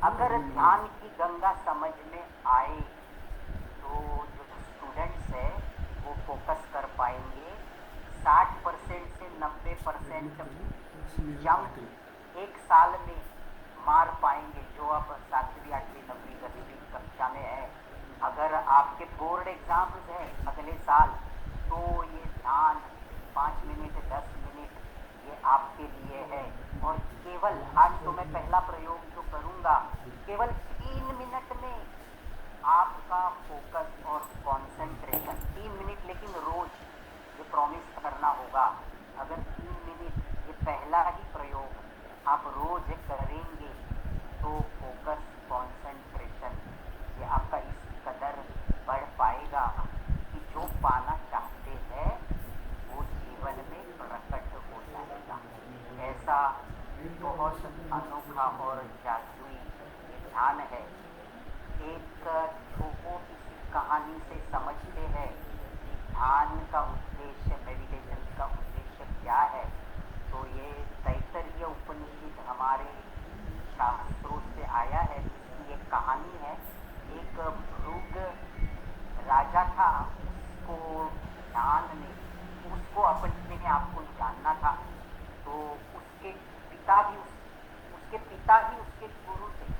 अगर ध्यान की गंगा समझ में आए तो जो स्टूडेंट्स है वो फोकस कर पाएंगे। 60% से 90% जंप एक साल में मार पाएंगे, जो अब 7वीं 8वीं 9वीं 10वीं कक्षा में है। अगर आपके बोर्ड एग्जाम्स हैं अगले साल, तो ये ध्यान 5 मिनट 10 मिनट ये आपके लिए है। और केवल आज तो मैं पहला प्रयोग जो करूँगा, केवल 3 मिनट में आपका फोकस और कंसंट्रेशन, 3 मिनट, लेकिन रोज ये प्रॉमिस करना होगा। अगर 3 मिनट ये पहला ही प्रयोग आप रोज करेंगे तो फोकस कंसंट्रेशन ये आपका इस कदर बढ़ पाएगा कि जो पाना चाहते हैं वो जीवन में प्रकट हो जाएगा। ऐसा बहुत अनोखा और जादुई ध्यान है। एक छोटी सी कहानी से समझते हैं कि ध्यान का उद्देश्य, मेडिटेशन का उद्देश्य क्या है। तो ये तैत्तरीय उपनिषद हमारे शास्त्रों से आया है। इसकी एक कहानी है। एक भृग राजा था, उसको ध्यान में, उसको अपने आप को जानना था। तो उसके पिता ही उसके गुरु थे।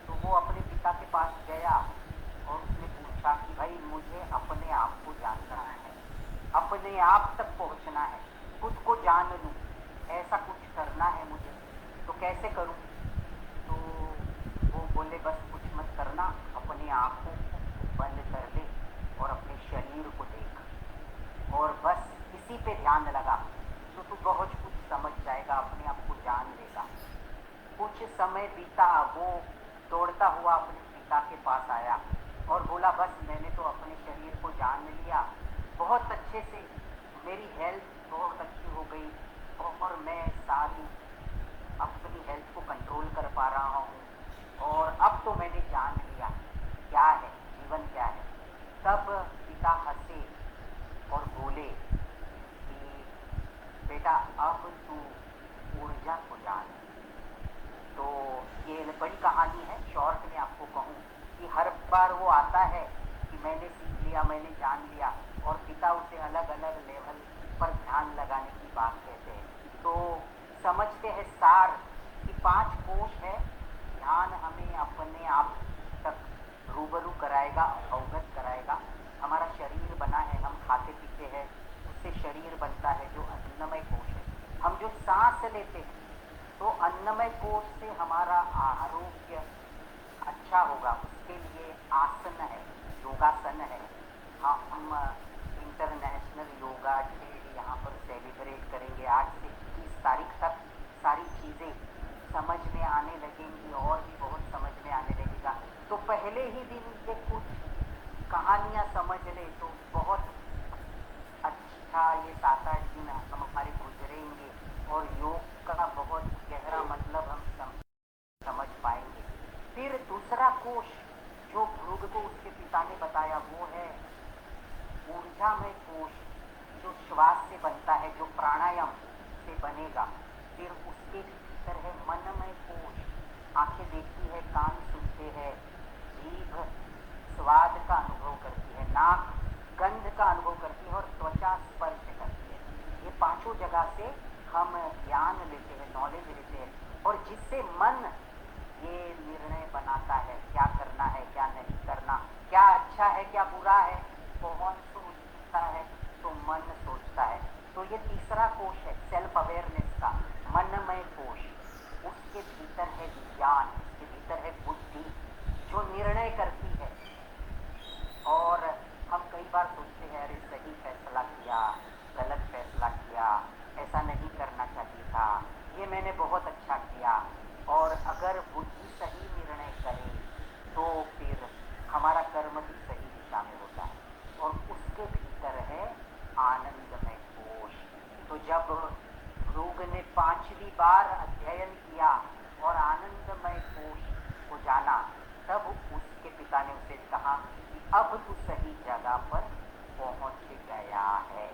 तो वो अपने पिता के पास गया और उसने पूछा कि भाई मुझे अपने आप को जानना है, अपने आप तक पहुंचना है, खुद को जान लूँ, ऐसा कुछ करना है मुझे, तो कैसे करूँ। तो वो बोले बस कुछ मत करना, अपनी आँखों को बंद कर ले और अपने शरीर को देख और बस इसी पे ध्यान लगा तो तू बहुत कुछ समझ जाएगा, अपने आप को जान लेगा। कुछ समय बीता, वो दौड़ता हुआ अपने पिता के पास आया और बोला, बस मैंने तो अपने शरीर को जान लिया, बहुत अच्छे से मेरी हेल्थ बहुत अच्छी हो गई और मैं सारी अपनी हेल्थ को कंट्रोल कर पा रहा हूँ और अब तो मैंने जान लिया क्या है जीवन, क्या है। तब पिता हंसे और बोले कि बेटा अब तू ऊर्जा को जान। तो ये बड़ी कहानी है, शॉर्ट में आपको कहूँ कि हर बार वो आता है कि मैंने सीख लिया, मैंने जान लिया, और पिता उसे अलग अलग लेवल पर ध्यान लगाने की बात कहते हैं। तो समझते हैं सार कि 5 कोश है, ध्यान हमें अपने आप तक रूबरू कराएगा, अवगत कराएगा। हमारा शरीर बना है, हम खाते पीते हैं, उससे शरीर बनता है जो अन्नमय कोश है। हम जो सांस लेते हैं तो अन्नमय कोश से हमारा आरोग्य अच्छा होगा, उसके लिए आसन है, योगासन है। हम इंटरनेशनल योगा डे यहाँ पर सेलिब्रेट करेंगे। 8 से 21 तारीख तक सारी चीज़ें समझ में आने लगेंगी और भी बहुत समझ में आने लगेगा। तो पहले ही दिन से कुछ कहानियाँ समझ ले तो बहुत अच्छा ये 7-8 दिन हमारे गुजरेंगे और योग का बहुत गहरा मतलब हम समझ पाएंगे। फिर दूसरा कोश जो भृगु को उसके पिता ने बताया वो है ऊर्जामय कोश, जो श्वास से बनता है, जो प्राणायाम से बनेगा। फिर उसके भीतर है मनमय कोश, आंखें देखती है, कान सुनते हैं, जीभ स्वाद का अनुभव करती है, नाक गंध का अनुभव करती है और त्वचा स्पर्श करती है। ये 5 जगह से हम ज्ञान लेते हैं, नॉलेज लेते हैं, और जिससे मन ये निर्णय बनाता है क्या करना है, क्या नहीं करना, क्या अच्छा है, क्या बुरा है, कौन सोचता है, तो मन सोचता है। तो ये तीसरा कोश है सेल्फ अवेयरनेस का, मनमय कोश। उसके भीतर है ज्ञान, उसके भीतर है बुद्धि जो निर्णय करती है। और हम कई बार सोचते हैं अरे सही फैसला किया, गलत फैसला किया, ऐसा नहीं करना चाहिए था, ये मैंने बहुत अच्छा किया। और अगर बुद्धि सही निर्णय करे तो फिर हमारा कर्म भी सही दिशा में होता है। और उसके भीतर है आनंदमय कोश। तो जब भृगु ने 5वीं बार अध्ययन किया और आनंदमय कोश को जाना, तब उसके पिता ने उसे कहा कि अब तू सही जगह पर पहुंच गया है।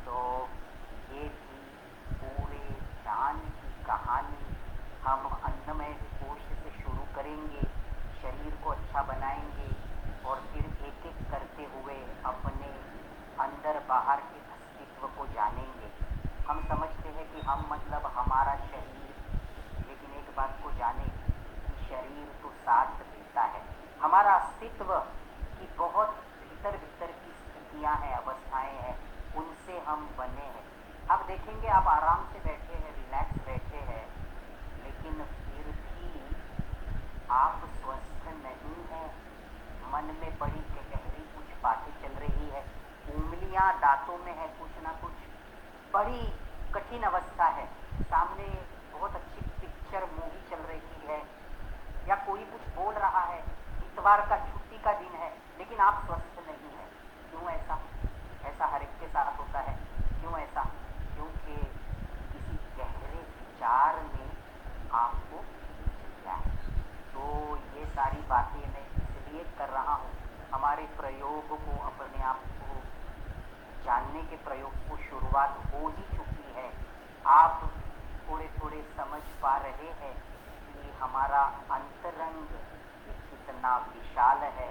तो ये थी पूरे ध्यान की कहानी। हम अन्नमय कोश से शुरू करेंगे, शरीर को अच्छा बनाएंगे और फिर एक एक करते हुए अपने अंदर बाहर के अस्तित्व को जानेंगे। हम समझते हैं कि हम मतलब हमारा शरीर, लेकिन एक बात को जाने कि शरीर तो साथ देता है। हमारा अस्तित्व की बहुत भीतर भीतर की स्थितियाँ हैं, अवस्थाएं हैं, उनसे हम बने हैं। अब देखेंगे आप आराम से बैठे हैं, रिलैक्स बैठे हैं, लेकिन फिर भी आप स्वस्थ नहीं हैं। मन में बड़ी गहरी कुछ बातें चल रही है, उंगलियां दांतों में है, कुछ ना कुछ बड़ी कठिन अवस्था है। सामने बहुत अच्छी पिक्चर मूवी चल रही है या कोई कुछ बोल रहा है, इतवार का छुट्टी का दिन है, लेकिन आप स्वस्थ नहीं हैं। क्यों ऐसा? ऐसा हर एक के साथ होता है। क्यों ऐसा? क्योंकि किसी गहरे विचार ने आपको किया है। तो ये सारी बातें मैं इसलिए कर रहा हूँ, हमारे प्रयोग को, अपने आप को जानने के प्रयोग को शुरुआत हो ही चुकी है। आप थोड़े थोड़े समझ पा रहे हैं कि हमारा अंतरंग कितना विशाल है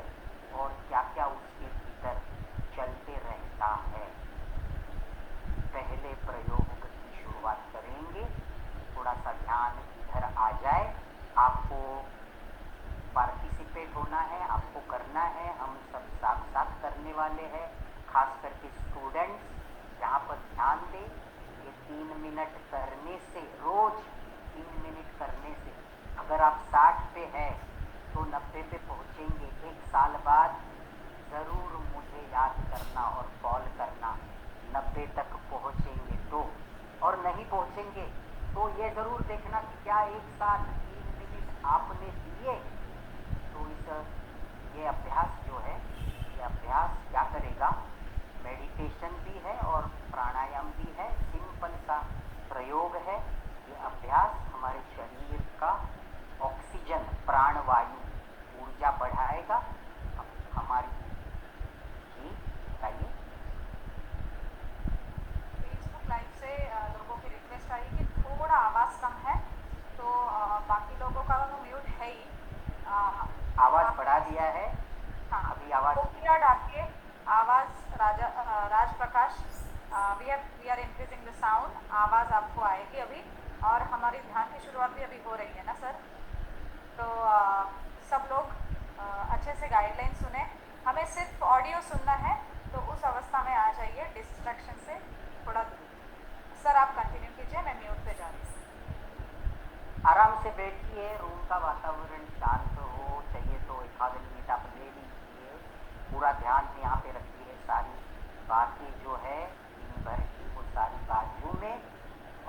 और क्या क्या उसके भीतर चलते रहता है। पहले प्रयोग की शुरुआत करेंगे, थोड़ा सा ध्यान इधर आ जाए। आपको पार्टिसिपेट होना है, आपको करना है, हम सब साथ साथ करने वाले हैं। खास करके स्टूडेंट्स यहाँ पर ध्यान दें। ये 3 मिनट करने से, रोज 3 मिनट करने से, अगर आप 60 पे हैं तो 90 पे पहुँचेंगे। 1 साल बाद ज़रूर मुझे याद करना और कॉल करना, 90 तक पहुँचेंगे तो, और नहीं पहुँचेंगे तो ये ज़रूर देखना कि क्या एक साथ 3 मिनट आपने दिए ये अभ्यास जो है, ये अभ्यास क्या करेगा, मेडिटेशन भी है और प्राणायाम भी है, सिंपल सा प्रयोग है। ये अभ्यास हमारे शरीर का ऑक्सीजन, प्राणवायु, ऊर्जा बढ़ाएगा। हमारी जी बताइए। फेसबुक लाइव से लोगों की रिक्वेस्ट आई कि थोड़ा आवाज़ कम है, तो बाकी लोगों का तो म्यूट है ही। आवाज़ बढ़ा दिया है। हाँ, अभी आवाज़ कोकिला डाकिए आवाज़ Raj Prakash, we are increasing the sound. आवाज़ आपको आएगी अभी, और हमारी ध्यान की शुरुआत भी अभी हो रही है ना सर। तो सब लोग अच्छे से गाइडलाइन सुने। हमें सिर्फ ऑडियो सुनना है, तो उस अवस्था में आ जाइए डिस्ट्रैक्शन से थोड़ा। सर आप कंटिन्यू कीजिए, मैं म्यूट पे जा रही हूँ। आराम से बैठिए, रूम का वातावरण शांत हो, चाहिए तो एक आध मिनट आप ले लीजिए, पूरा ध्यान यहाँ पे रखिए। सारी बातें जो है दिन भर की वो सारी बाजू में,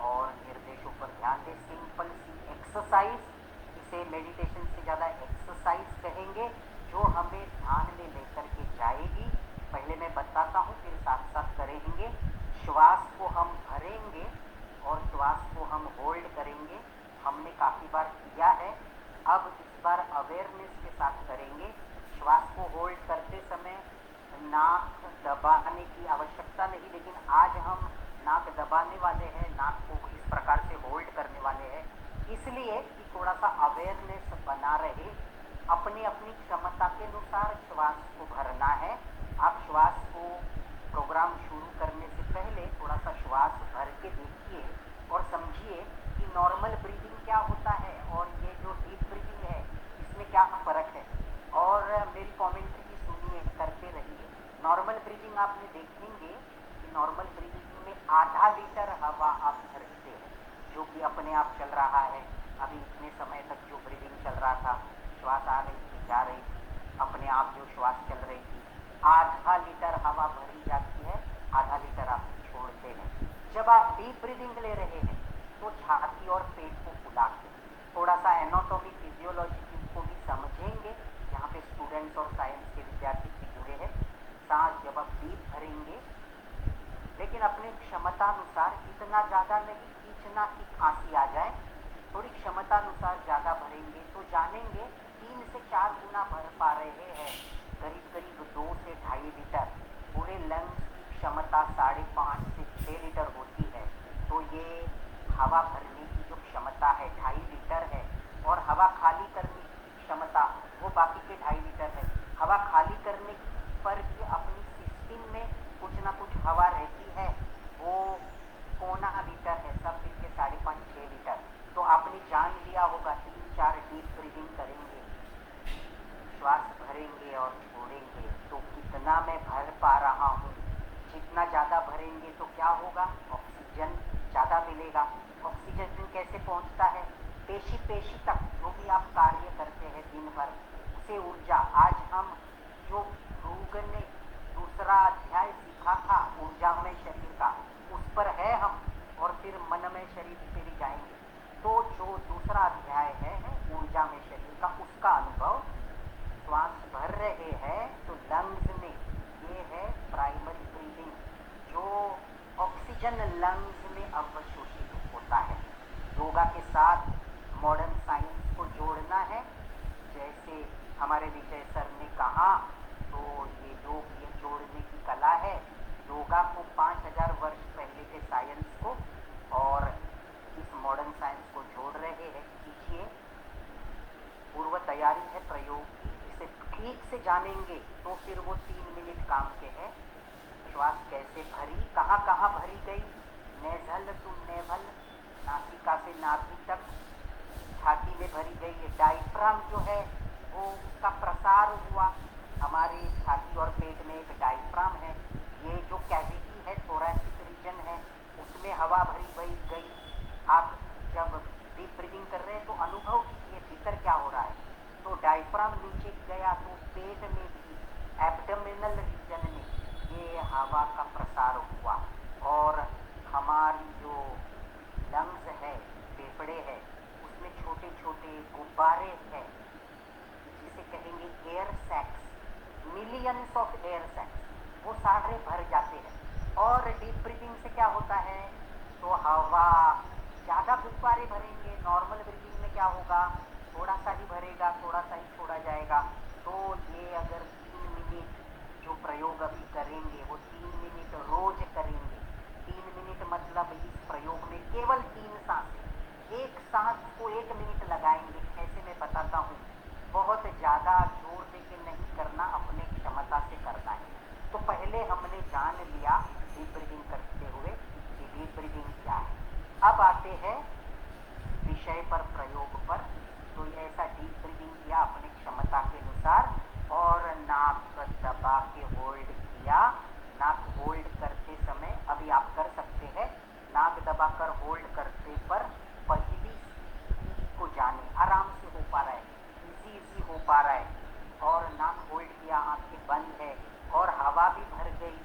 और निर्देशों पर ध्यान दें। सिंपल सी एक्सरसाइज, इसे मेडिटेशन से ज़्यादा एक्सरसाइज कहेंगे, जो हमें ध्यान में लेकर के जाएगी। पहले मैं बताता हूँ, फिर साथ साथ करेंगे। श्वास को हम भरेंगे और श्वास को हम होल्ड करेंगे। हमने काफ़ी बार किया है, अब इस बार अवेयरनेस के साथ करेंगे। श्वास को होल्ड करते समय नाक दबाने की आवश्यकता नहीं, लेकिन आज हम नाक दबाने वाले हैं, नाक को इस प्रकार से होल्ड करने वाले हैं, इसलिए कि थोड़ा सा अवेयरनेस बना रहे। अपनी अपनी क्षमता के अनुसार श्वास को भरना है। आप श्वास को प्रोग्राम शुरू करने से पहले थोड़ा सा श्वास भर के देखिए और समझिए कि नॉर्मल ब्रीदिंग क्या होता है और ये जो डीप ब्रीदिंग है इसमें क्या फ़र्क है। और मेरी कमेंट्री भी सुनिए, करते रहिए। नॉर्मल ब्रीदिंग आपने देखेंगे कि नॉर्मल ब्रीदिंग में आधा लीटर हवा आप भरते हैं, जो कि अपने आप चल रहा है। अभी इतने समय तक जो ब्रीदिंग चल रहा था, श्वास आ रही थी, जा रही थी, अपने आप जो श्वास चल रही थी, आधा लीटर हवा भरी जाती है, आधा लीटर आप छोड़ते हैं। जब आप डीप ब्रीदिंग ले रहे हैं तो छाती और पेट को फुला के थोड़ा सा एनाटॉमी, फिजियोलॉजी को भी समझेंगे। यहाँ पे स्टूडेंट्स और साइंस के विद्यार्थी भी जुड़े हैं। सांस जब आप डीप भरेंगे, लेकिन अपनी क्षमता अनुसार, इतना ज़्यादा नहीं खींचना कि खांसी आ जाए, थोड़ी क्षमता अनुसार ज़्यादा भरेंगे तो जानेंगे 3 से 4 गुना भर पा रहे हैं। करीब करीब 2 से 2.5 लीटर। पूरे लंग्स की क्षमता 5.5 से 6 लीटर होती है। तो ये हवा भरने की जो क्षमता है 2.5 लीटर है, और हवा खाली करने की क्षमता वो बाकी के 2.5 लीटर है। हवा खाली करने पर भी अपनी सिस्टम में कुछ ना कुछ हवा रहती है, वो 1.25 लीटर है, सब मिल के 5.5-6 लीटर। तो आपने जान लिया होगा, 3-4 डीप ब्रीदिंग करेंगे, श्वास भरेंगे और छोड़ेंगे, तो कितना मैं भर पा रहा हूँ। जितना ज़्यादा भरेंगे तो क्या होगा, ऑक्सीजन ज़्यादा मिलेगा। ऑक्सीजन कैसे पहुँचता है, पेशी पेशी तक। जो भी आप कार्य करते हैं दिन भर, उसे ऊर्जा, आज हम जो भृगु ने दूसरा अध्याय सीखा था ऊर्जामय शरीर का, उस पर है हम, और फिर मनमय शरीर पे भी जाएंगे। तो जो दूसरा अध्याय है ऊर्जामय शरीर का, उसका अनुभव। श्वास भर रहे हैं तो लंग्स में, ये है प्राइमरी ब्रीदिंग, जो ऑक्सीजन लंग्स में अवशोषित होता है। योगा के साथ मॉडर्न साइंस को जोड़ना है, जैसे हमारे विजय सर ने कहा, तो ये योग, ये जोड़ने की कला है। योगा को 5000 वर्ष पहले के साइंस को और इस मॉडर्न साइंस को जोड़ रहे हैं। कीजिए, पूर्व तैयारी है प्रयोग की। इसे ठीक से जानेंगे तो फिर वो 3 मिनट काम के हैं। श्वास कैसे भरी, कहाँ कहाँ भरी गई, नेज़ल टू नेवल, नासिका से नाभि तक, छाती में भरी गई। ये डायफ्राम जो है वो उसका प्रसार हुआ, हमारे छाती और पेट में एक डायफ्राम है। ये जो कैविटी है, थोरैसिक रीजन है, उसमें हवा भरी गई। आप जब डीप ब्रीदिंग कर रहे हैं तो अनुभव कीजिए भीतर क्या हो रहा है। तो डायफ्राम नीचे गया तो पेट में भी, एब्डोमिनल रीजन में ये हवा का प्रसार हुआ, और हमारी जो लंग्स है, फेफड़े है, उसमें छोटे छोटे गुब्बारे हैं, जिसे कहेंगे air sacs. Millions of air sacs वो सारे भर जाते हैं। और डीप ब्रीदिंग से क्या होता है, तो हवा ज़्यादा गुब्बारे भरेंगे। नॉर्मल ब्रीदिंग में क्या होगा, थोड़ा सा ही भरेगा, थोड़ा सा ही छोड़ा जाएगा। तो ये अगर 3 मिनट जो प्रयोग अभी करेंगे वो 3 मिनट रोज करेंगे। 3 मिनट मतलब इस प्रयोग में केवल 3 सांसें, एक सांस को 1 मिनट लगाएंगे। कैसे मैं बताता हूँ, बहुत ज़्यादा जोर देके नहीं करना, अपने क्षमता से करना है। तो पहले हमने जान लिया डीप ब्रीदिंग करते हुए कि डीप ब्रीदिंग क्या है। अब आते हैं विषय पर, प्रयोग पर। तो ये ऐसा डीप ब्रीदिंग किया अपने क्षमता के अनुसार और नाक दबा के होल्ड किया। नाक होल्ड करते समय अभी आप कर सकते हैं, नाक दबाकर होल्ड करते पर पहली को जाने आराम से हो पा रहा है, इजी हो पा रहा है। और नाक होल्ड किया, आंखें बंद है और हवा भी भर गई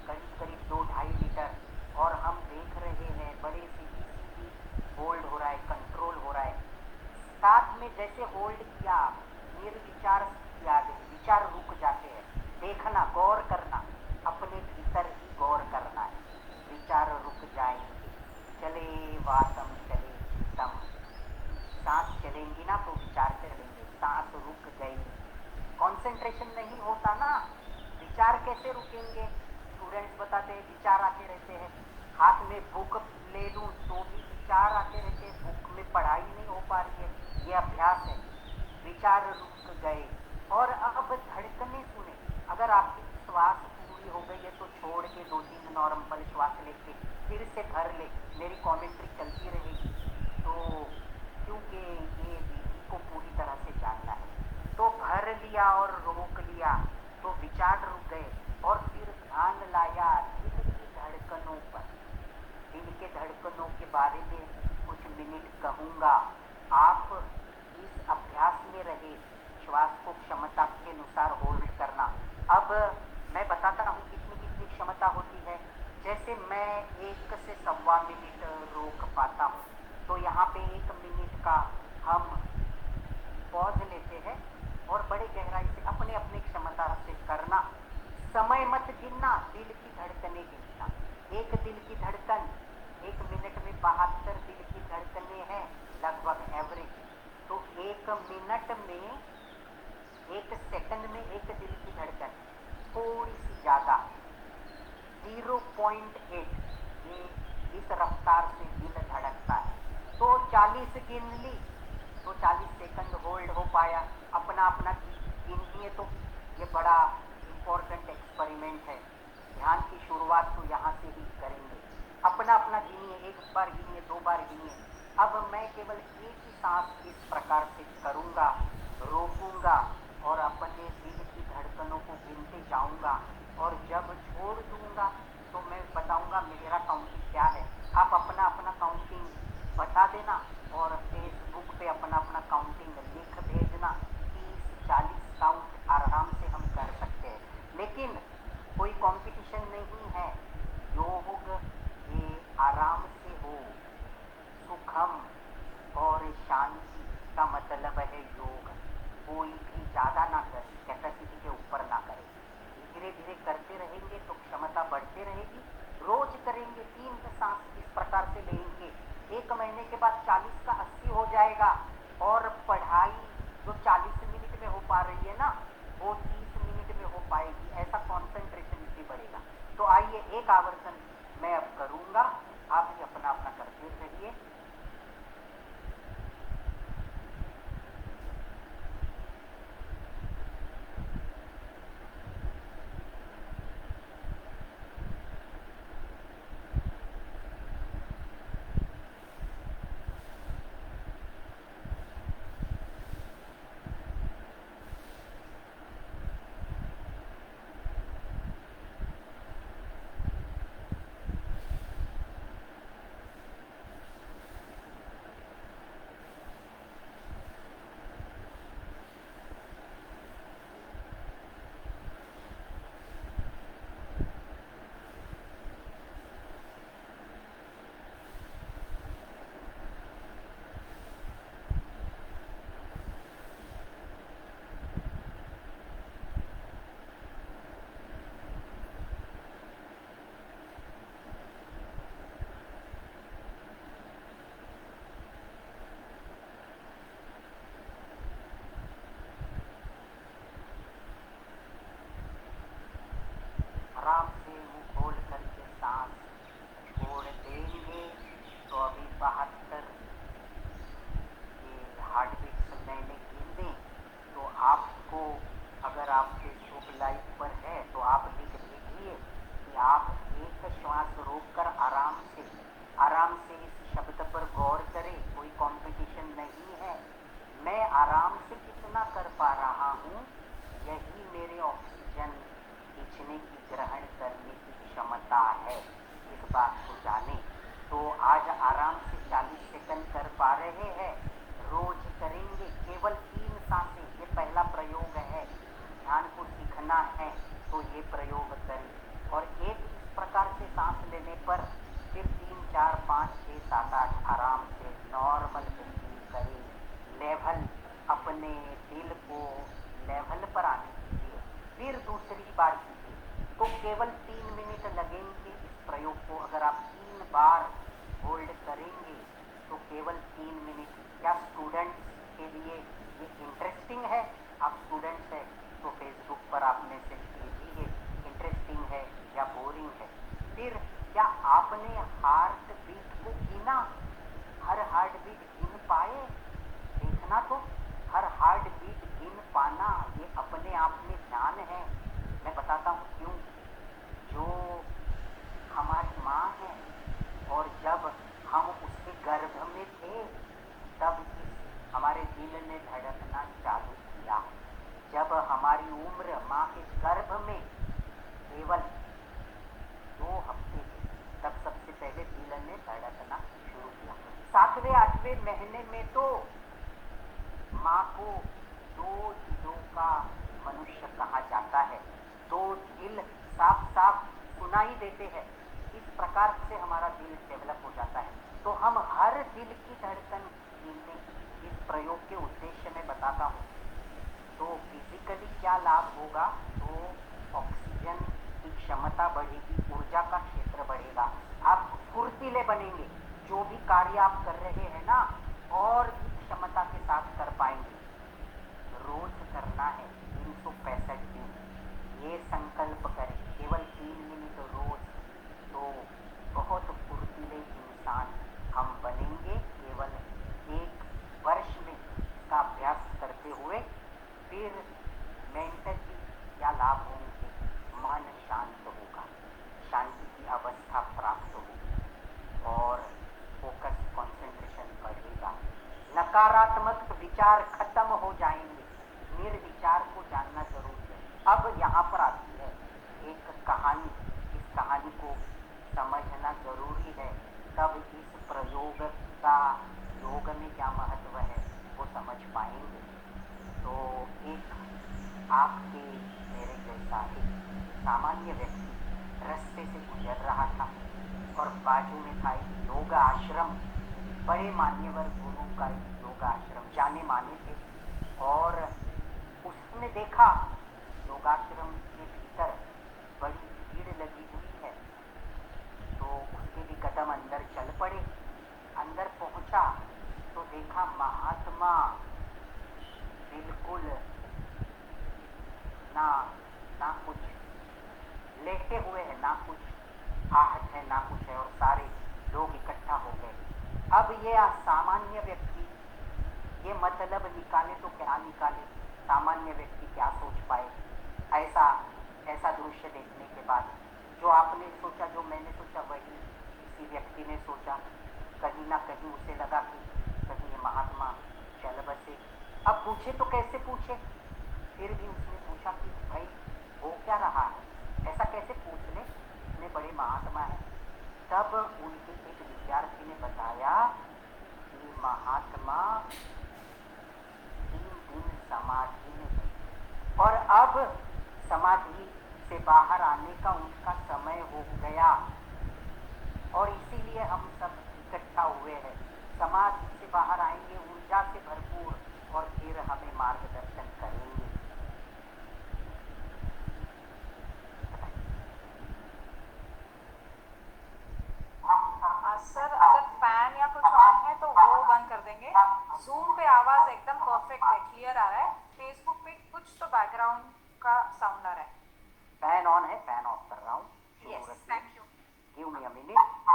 करीब करीब 2-2.5 लीटर। और हम देख रहे हैं बड़े सीधी होल्ड हो रहा है, कंट्रोल हो रहा है। साथ में जैसे होल्ड किया निर्विचार किया, विचार रुक जाते हैं। देखना, गौर करना, अपने भीतर ही गौर करना है। विचार रुक जाएंगे, चले वातम चले चित्तम, सांस चलेंगी ना तो विचार चलेंगे। सांस रुक गई, कंसंट्रेशन नहीं होता ना, विचार कैसे रुकेंगे। स्टूडेंट्स बताते हैं विचार आते रहते हैं। हाथ में बुक ले लूँ तो भी विचार आते रहते हैं, बुक में पढ़ाई नहीं हो पा रही है। ये अभ्यास है, विचार रुक गए। और अब धड़कने सुने। अगर आपकी श्वास पूरी हो गई है तो छोड़ के 2-3 नॉर्मल श्वास लेके फिर से भर ले। मेरी कमेंट्री चलती रहेगी तो, क्योंकि ये विधि को पूरी तरह से जानना है। तो भर लिया और रोक लिया तो विचार रुक गए। और फिर ध्यान लाया दिल की धड़कनों पर। दिल के धड़कनों के बारे में कुछ मिनट कहूँगा। आप इस अभ्यास में रहे, श्वास को क्षमता के अनुसार होल्ड करना। अब मैं बताता हूँ कितनी कितनी क्षमता होती है। जैसे मैं 1 से 1.25 मिनट रोक पाता हूँ, तो यहाँ पे 1 मिनट का हम पॉज लेते हैं और बड़े गहराई से अपने अपने क्षमता से करना। समय मत गिनना, दिल की धड़कनें गिनना। एक दिल की धड़कन 1 मिनट में 72 दिल की धड़कनें हैं लगभग एवरेज। तो 1 मिनट में, 1 सेकंड में 1 दिल की धड़कन, थोड़ी सी ज़्यादा 0.8, ये इस रफ्तार से दिल धड़कता है। तो 40 गिन ली तो 40 सेकंड होल्ड हो पाया। अपना अपना गिनिए। तो ये बड़ा इम्पोर्टेंट एक्सपेरिमेंट है। ध्यान की शुरुआत तो यहाँ से ही करेंगे। अपना अपना गिनिए, 1 बार गिनिए, 2 बार गिनिए। अब मैं केवल एक ही सांस इस प्रकार से करूँगा, रोकूंगा और अपने दिल की धड़कनों को गिनते जाऊँगा। और जब छोड़ दूँगा तो मैं बताऊँगा मेरा काउंटिंग क्या है। आप अपना अपना काउंटिंग बता देना और फेसबुक पे अपना अपना काउंटिंग लिख भेजना। 30-40 काउंट आराम से हम कर सकते हैं, लेकिन कोई कंपटीशन नहीं है। योग ये आराम से हो, सुखम और शांति का मतलब है योग। कोई भी ज़्यादा ना करे, कैपेसिटी के ऊपर ना करे। धीरे धीरे करते रहेंगे तो क्षमता बढ़ती रहेगी। रोज करेंगे, 3 सांस इस प्रकार से लेंगे, 1 महीने के बाद 40 का 80 हो जाएगा। और पढ़ाई जो 40 मिनट में हो पा रही है ना, वो 30 मिनट में हो पाएगी। ऐसा कॉन्सेंट्रेशन भी बढ़ेगा। तो आइए एक आवर्तन मैं अब करूँगा, आप भी अपना अपना करते रहिए। इसलिए ये इंटरेस्टिंग है। आप स्टूडेंट्स हैं तो फेसबुक पर आप मैसेज कीजिए इंटरेस्टिंग है या बोरिंग है। फिर क्या आपने हार्ट बीट को गिना? हर हार्ट बीट गिन पाए? देखना तो हर हार्ट बीट गिन पाना ये अपने आप में ध्यान है। मैं बताता हूँ क्यों। जो हमारी माँ है और जब हम उसके गर्भ में थे तब हमारे दिल ने धड़कना चालू किया। जब हमारी उम्र माँ के गर्भ में केवल 2 हफ्ते थे तब सबसे पहले दिल ने धड़कना शुरू किया। 7वें 8वें महीने में तो माँ को 2 दिलों का मनुष्य कहा जाता है। 2 दिल साफ साफ सुनाई देते हैं। इस प्रकार से हमारा दिल डेवलप हो जाता है। तो हम हर दिल की धड़कन गिनने इस प्रयोग के उद्देश्य में बताता हूँ। तो फिजिकली क्या लाभ होगा? तो ऑक्सीजन की क्षमता बढ़ेगी, ऊर्जा का क्षेत्र बढ़ेगा, आप फुर्तीले बनेंगे। जो भी कार्य आप कर रहे हैं ना और भी क्षमता के साथ कर पाएंगे। रोज करना है 365 दिन। ये संकल्प करें केवल 3 मिनट रोज, तो बहुत फुर्तीले इंसान हम बनेंगे। केवल 1 वर्ष में इसका अभ्यास करते हुए फिर मेंटली क्या लाभ होंगे? मन शांत होगा, शांति की अवस्था प्राप्त होगी और फोकस कंसंट्रेशन बढ़ेगा। नकारात्मक विचार खत्म हो जाएंगे। निर्विचार को जानना जरूरी है। अब यहाँ पर आती है एक कहानी। इस कहानी को समझना जरूरी है, तब इस प्रयोग का योग में क्या महत्व है वो समझ पाएंगे। तो एक आपके मेरे जैसा एक सामान्य व्यक्ति रास्ते से गुजर रहा था और बाजू में था एक योग आश्रम। बड़े मान्यवर गुरु का एक योग आश्रम जाने माने थे और उसने देखा योगाश्रम के भीतर बड़ी भीड़ लगी हुई है। तो उसके भी कदम अंदर चल पड़े। अंदर पहुंचा तो देखा महात्मा बिल्कुल ना कुछ लेटे हुए हैं, ना कुछ आहट है, ना कुछ है, और सारे लोग इकट्ठा हो गए। अब ये सामान्य व्यक्ति ये मतलब निकाले तो क्या निकाले? सामान्य व्यक्ति क्या सोच पाए ऐसा दृश्य देखने के बाद? जो आपने सोचा, जो मैंने सोचा, वही किसी व्यक्ति ने सोचा। कहीं ना कहीं उसे लगा कि कहीं ये महात्मा चल बसे। अब पूछे तो कैसे पूछे? फिर भी उसने पूछा कि भाई हो क्या रहा है, ऐसा कैसे पूछ ले, इतने बड़े महात्मा है। तब उनके एक विद्यार्थी ने बताया कि महात्मा 3 दिन समाधि में थे और अब समाधि से बाहर आने का उनका समय हो गया और इसीलिए हम सब इकट्ठा हुए हैं। समाधि से बाहर आएंगे ऊर्जा से भरपूर और फिर हमें मार्गदर्शन करेंगे। सर अगर फैन या कुछ ऑन है तो वो बंद कर देंगे। जूम पे आवाज एकदम परफेक्ट है, क्लियर आ रहा है। फेसबुक पे कुछ तो बैकग्राउंड का साउंड आ रहा है। फैन ऑन है, फैन ऑफ कर रहा हूँ। Yes, thank you. Give me a minute.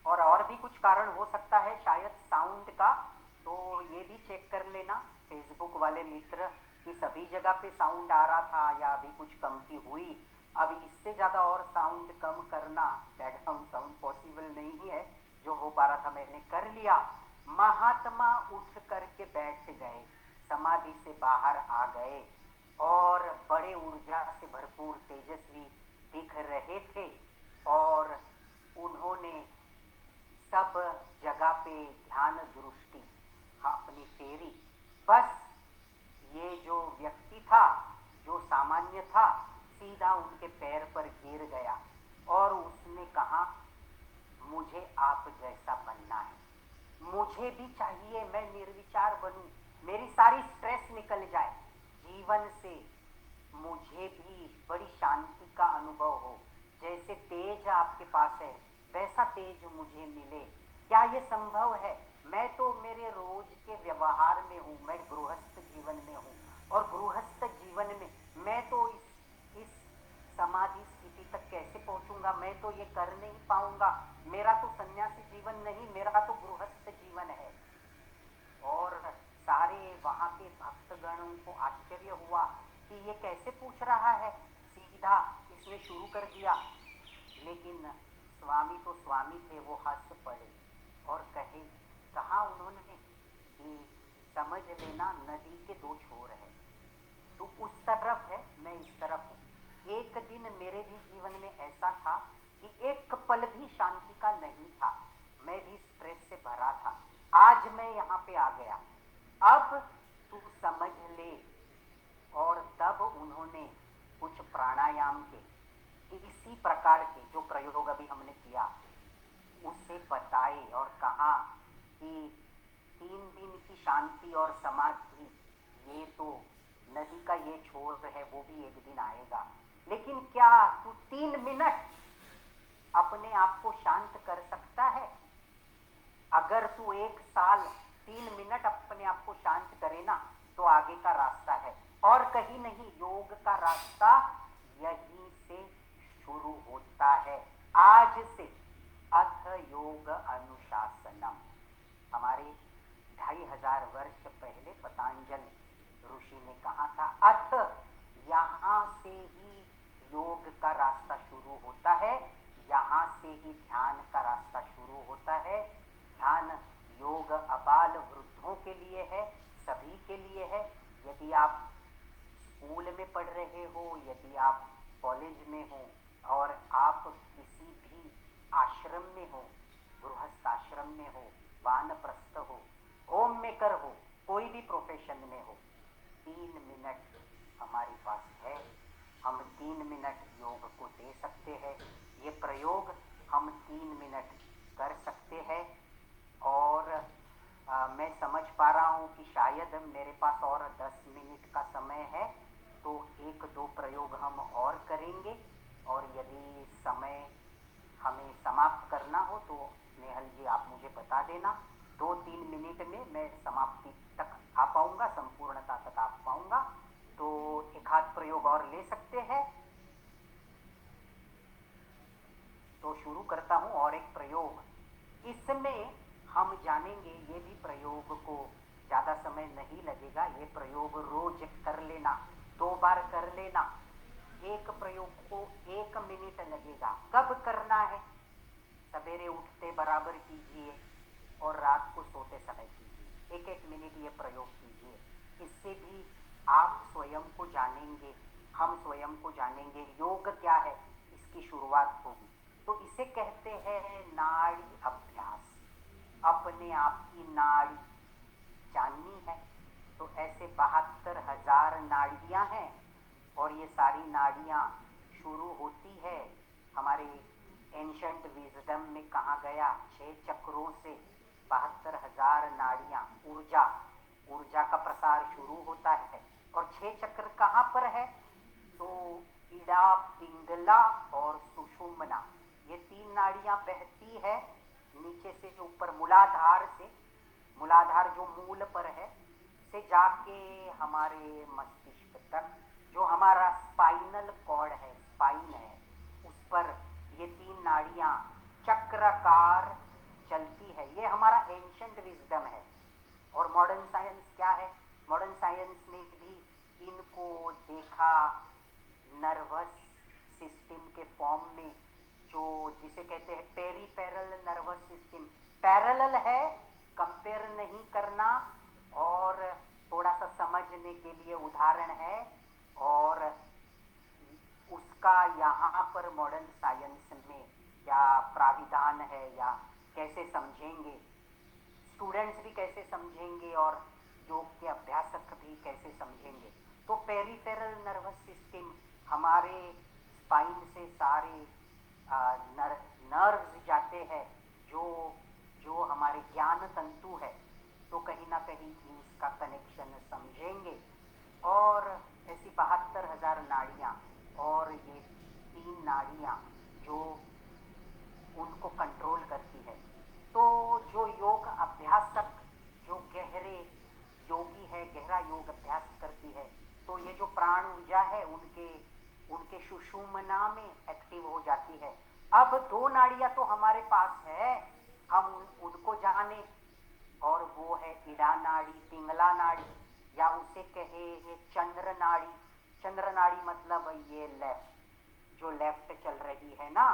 और भी कुछ कारण हो सकता है शायद साउंड का, तो ये भी चेक कर लेना फेसबुक वाले मित्र कि सभी जगह पे साउंड आ रहा था या अभी कुछ कमती हुई। अब इससे ज़्यादा और साउंड कम करना, बैकग्राउंड साउंड पॉसिबल नहीं है। जो हो पा रहा था मैंने कर लिया। महात्मा उठ करके बैठ गए, समाधि से बाहर आ गए और बड़े ऊर्जा से भरपूर तेजस्वी दिख रहे थे और उन्होंने सब जगह पे ध्यान दृष्टि अपनी फेरी। बस ये जो व्यक्ति था, जो सामान्य था, सीधा उनके पैर पर गिर गया और उसने कहा मुझे आप जैसा बनना है, मुझे भी चाहिए मैं निर्विचार बनूं, मेरी सारी स्ट्रेस निकल जाए, जीवन से मुझे भी बड़ी शांति का अनुभव हो, जैसे तेज आपके पास है वैसा तेज मुझे मिले। क्या ये संभव है? मैं तो मेरे रोज के व्यवहार में हूँ, मैं गृहस्थ जीवन में हूँ, और गृहस्थ जीवन में मैं तो इस समाधि स्थिति तक कैसे पहुंचूंगा? मैं तो ये कर नहीं पाऊंगा। मेरा तो सन्यासी जीवन नहीं, मेरा तो गृहस्थ जीवन है। और सारे वहां के भक्तगणों को आश्चर्य हुआ कि ये कैसे पूछ रहा है, सीधा इसने शुरू कर दिया। लेकिन स्वामी तो स्वामी थे, वो हंस पड़े और कहा उन्होंने कि समझ लेना, नदी के दो छोर है, तू उस तरफ है, मैं इस तरफ हूँ। एक दिन मेरे भी जीवन में ऐसा था कि एक पल भी शांति का नहीं था, मैं भी स्ट्रेस से भरा था। आज मैं यहाँ पे आ गया, अब तू समझ ले। और तब उन्होंने कुछ प्राणायाम के इसी प्रकार के जो प्रयोग अभी हमने किया उसे बताए और कहा कि 3 दिन की शांति और समाधि, ये तो नदी का ये छोर है, वो भी एक दिन आएगा। लेकिन क्या तू 3 मिनट अपने आप को शांत कर सकता है? अगर तू 1 साल 3 मिनट अपने आप को शांत करे ना, तो आगे का रास्ता है और कहीं नहीं। योग का रास्ता यहीं से शुरू होता है। आज से अथ योग अनुशासनम, हमारे 2500 वर्ष पहले पतंजलि ऋषि ने कहा था, अथ, यहाँ से ही योग का रास्ता शुरू होता है, यहाँ से ही ध्यान का रास्ता शुरू होता है। ध्यान योग अबाल वृद्धों के लिए है, सभी के लिए है। यदि आप स्कूल में पढ़ रहे हो, यदि आप कॉलेज में हो और आप किसी भी आश्रम में हो, गृहस्थ आश्रम में हो, वानप्रस्थ हो, होम मेकर हो, कोई भी प्रोफेशन में हो, 3 मिनट हमारे पास है। हम 3 मिनट योग को दे सकते हैं। ये प्रयोग हम 3 मिनट कर सकते हैं। और मैं समझ पा रहा हूँ कि शायद मेरे पास और 10 मिनट का समय है, तो 1-2 प्रयोग हम और करेंगे। और यदि समय हमें समाप्त करना हो तो नेहल जी आप मुझे बता देना। 2-3 मिनट में मैं समाप्ति तक आ पाऊंगा, संपूर्णता तक आ पाऊंगा, तो 1 प्रयोग और ले सकते हैं। तो शुरू करता हूँ और एक प्रयोग। इसमें हम जानेंगे, ये भी प्रयोग को ज़्यादा समय नहीं लगेगा, ये प्रयोग रोज कर लेना, 2 बार कर लेना। एक प्रयोग को 1 मिनट लगेगा। कब करना है? सवेरे उठते बराबर कीजिए और रात को सोते समय कीजिए। 1-1 मिनट ये प्रयोग कीजिए। इससे भी आप स्वयं को जानेंगे, हम स्वयं को जानेंगे। योग क्या है, इसकी शुरुआत होगी। तो इसे कहते हैं नाड़ी अभ्यास। अपने आप की नाड़ी जाननी है, तो ऐसे 72,000 नाड़ियाँ हैं और ये सारी नाड़ियाँ शुरू होती है हमारे एंशंट विजडम में कहा गया 6 चक्रों से 72,000 नाड़ियाँ, ऊर्जा का प्रसार शुरू होता है। और 6 चक्र कहाँ पर है? तो इड़ा, पिंगला और सुषुम्ना, ये 3 नाड़ियाँ बहती है नीचे से ऊपर, मूलाधार जो मूल पर है से जाके हमारे मस्तिष्क तक, जो हमारा स्पाइनल कॉर्ड है, स्पाइन है, उस पर ये 3 नाड़ियाँ चक्राकार चलती है। ये हमारा एंशंट विजडम है। और मॉडर्न साइंस क्या है? मॉडर्न साइंस ने भी इनको देखा नर्वस सिस्टम के फॉर्म में, जो जिसे कहते हैं पेरिफेरल नर्वस सिस्टम। पैरेलल है, कंपेयर नहीं करना, और थोड़ा सा समझने के लिए उदाहरण है। और उसका यहाँ पर मॉडर्न साइंस में क्या प्राविधान है या कैसे समझेंगे, स्टूडेंट्स भी कैसे समझेंगे और योग के अभ्यासक भी कैसे समझेंगे। तो पेरिफेरल नर्वस सिस्टम, हमारे स्पाइन से सारे नर्व्स जाते हैं, जो हमारे ज्ञान तंतु है, तो कहीं ना कहीं इसका कनेक्शन मेडिटेशन समझेंगे। और ऐसी 72,000 नाड़ियाँ और ये 3 नाड़ियाँ जो उनको कंट्रोल करती है। तो जो योग अभ्यासक, जो गहरे योगी है, गहरा योग अभ्यास करती है, तो ये जो प्राण ऊर्जा है उनके सुषुम्ना में एक्टिव हो जाती है। अब 2 नाड़ियाँ तो हमारे पास है, हम उनको जाने, और वो है इड़ा नाड़ी, पिंगला नाड़ी, या उसे कहे ये चंद्र नाड़ी। चंद्र नाड़ी मतलब ये लेफ्ट, जो लेफ्ट चल रही है ना।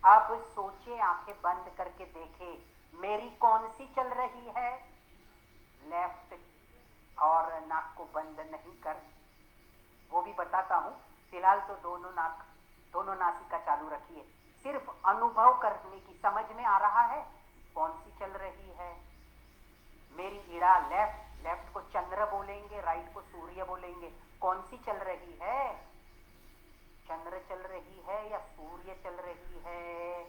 अब सोचे, आंखें बंद करके देखे मेरी कौन सी चल रही है, लेफ्ट, और नाक को बंद नहीं कर, वो भी बताता हूँ। फिलहाल तो दोनों नासिका चालू रखिए, सिर्फ अनुभव करने की। समझ में आ रहा है कौन सी चल रही है मेरी इड़ा? लेफ्ट को चंद्र बोलेंगे, राइट को सूर्य बोलेंगे। कौन सी चल रही है? चंद्र चल रही है या सूर्य चल रही है,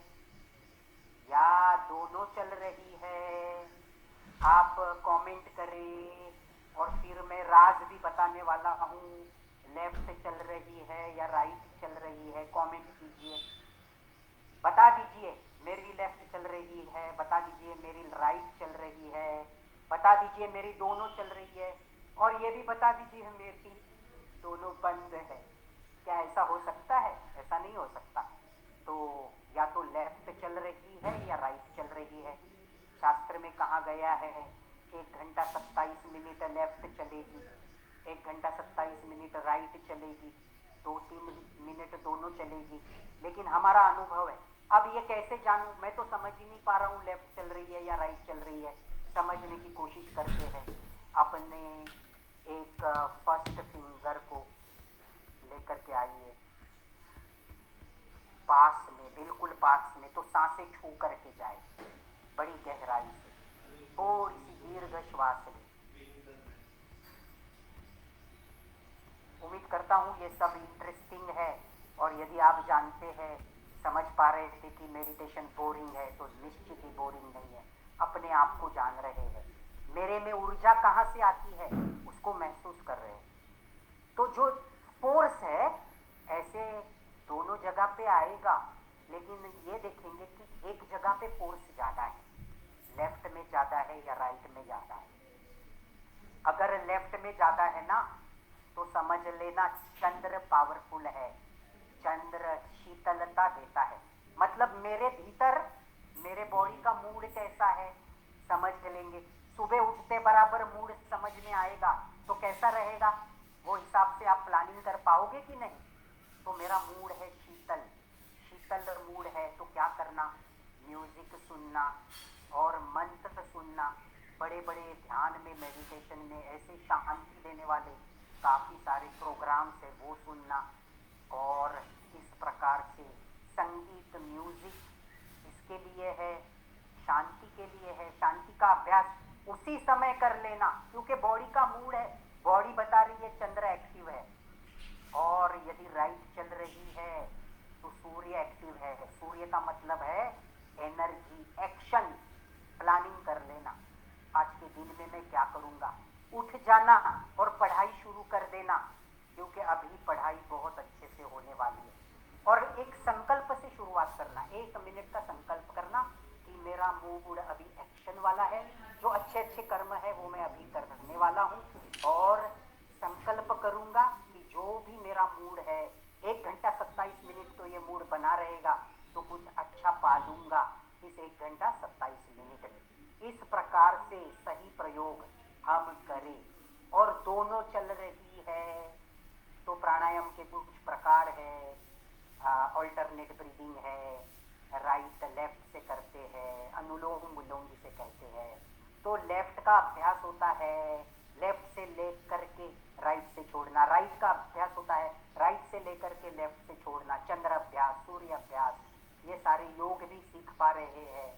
या दोनों चल रही है? आप कमेंट करें, और फिर मैं राज भी बताने वाला हूँ। लेफ्ट चल रही है या राइट चल रही है, कमेंट कीजिए, बता दीजिए मेरी लेफ्ट चल रही है, बता दीजिए मेरी राइट चल रही है, बता दीजिए मेरी दोनों चल रही है, और ये भी बता दीजिए मेरी दोनों बंद है। क्या ऐसा हो सकता है? ऐसा नहीं हो सकता। तो या तो लेफ्ट चल रही है या राइट चल रही है। शास्त्र में कहा गया है 1 घंटा 27 मिनट लेफ्ट चलेगी, 1 घंटा 27 मिनट राइट चलेगी, 2-3 मिनट दोनों चलेगी। लेकिन हमारा अनुभव है। अब ये कैसे जानूं? मैं तो समझ ही नहीं पा रहा हूँ लेफ्ट चल रही है या राइट चल रही है। समझने की कोशिश करते हैं। अपने एक फर्स्ट फिंगर को लेकर के आइए पास में, बिल्कुल पास में, तो सांसें छू करके जाए बड़ी गहराई से, थोड़ी सी दीर्घ श्वास लें। उम्मीद करता हूँ ये सब इंटरेस्टिंग है, और यदि आप जानते हैं, समझ पा रहे थे कि मेडिटेशन बोरिंग है, तो निश्चित ही बोरिंग नहीं है। अपने आप को जान रहे हैं, मेरे में ऊर्जा कहाँ से आती है उसको महसूस कर रहे हैं। तो जो फोर्स है ऐसे दोनों जगह पे आएगा, लेकिन ये देखेंगे कि एक जगह पे फोर्स ज़्यादा है, लेफ्ट में ज़्यादा है या राइट में ज़्यादा है। अगर लेफ्ट में ज़्यादा है ना, तो समझ लेना चंद्र पावरफुल है, चंद्र शीतलता देता है। मतलब मेरे भीतर मेरे बॉडी का मूड कैसा है समझ लेंगे। सुबह उठते बराबर मूड समझ में आएगा तो कैसा रहेगा, वो हिसाब से आप प्लानिंग कर पाओगे कि नहीं। तो मेरा मूड है शीतल, शीतल मूड है, तो क्या करना, म्यूजिक सुनना और मंत्र सुनना। बड़े बड़े ध्यान में, मेडिटेशन में ऐसे शांति देने वाले काफ़ी सारे प्रोग्राम्स है, वो सुनना। और इस प्रकार से संगीत, म्यूजिक इसके लिए है, शांति के लिए है। शांति का अभ्यास उसी समय कर लेना, क्योंकि बॉडी का मूड है, बॉडी बता रही है चंद्र एक्टिव है, और यदि राइट चल रही है तो सूर्य एक्टिव है। सूर्य का मतलब है एनर्जी, एक्शन। प्लानिंग कर लेना, आज के दिन में मैं क्या करूँगा, उठ जाना और पढ़ाई शुरू कर देना, क्योंकि अभी पढ़ाई बहुत अच्छे से होने वाली है। और एक संकल्प से शुरुआत करना, 1 मिनट का संकल्प करना कि मेरा मूड अभी एक्शन वाला है, जो अच्छे अच्छे कर्म है वो मैं अभी करने वाला हूँ, और संकल्प करूँगा कि जो भी मेरा मूड है 1 घंटा 27 मिनट तो ये मूड बना रहेगा, तो कुछ अच्छा पा लूँगा इस 1 घंटा 27 मिनट में। इस प्रकार से सही प्रयोग हम करें। और दोनों चल रही है तो प्राणायाम के कुछ प्रकार है, ऑल्टरनेट ब्रीदिंग है, राइट लेफ्ट से करते हैं, अनुलोम विलोम जिसे कहते हैं। तो लेफ्ट का अभ्यास होता है, लेफ्ट से लेकर के राइट से छोड़ना, राइट का अभ्यास होता है, राइट से लेकर के लेफ्ट से छोड़ना, चंद्र अभ्यास, सूर्य अभ्यास, ये सारे योग भी सीख पा रहे हैं।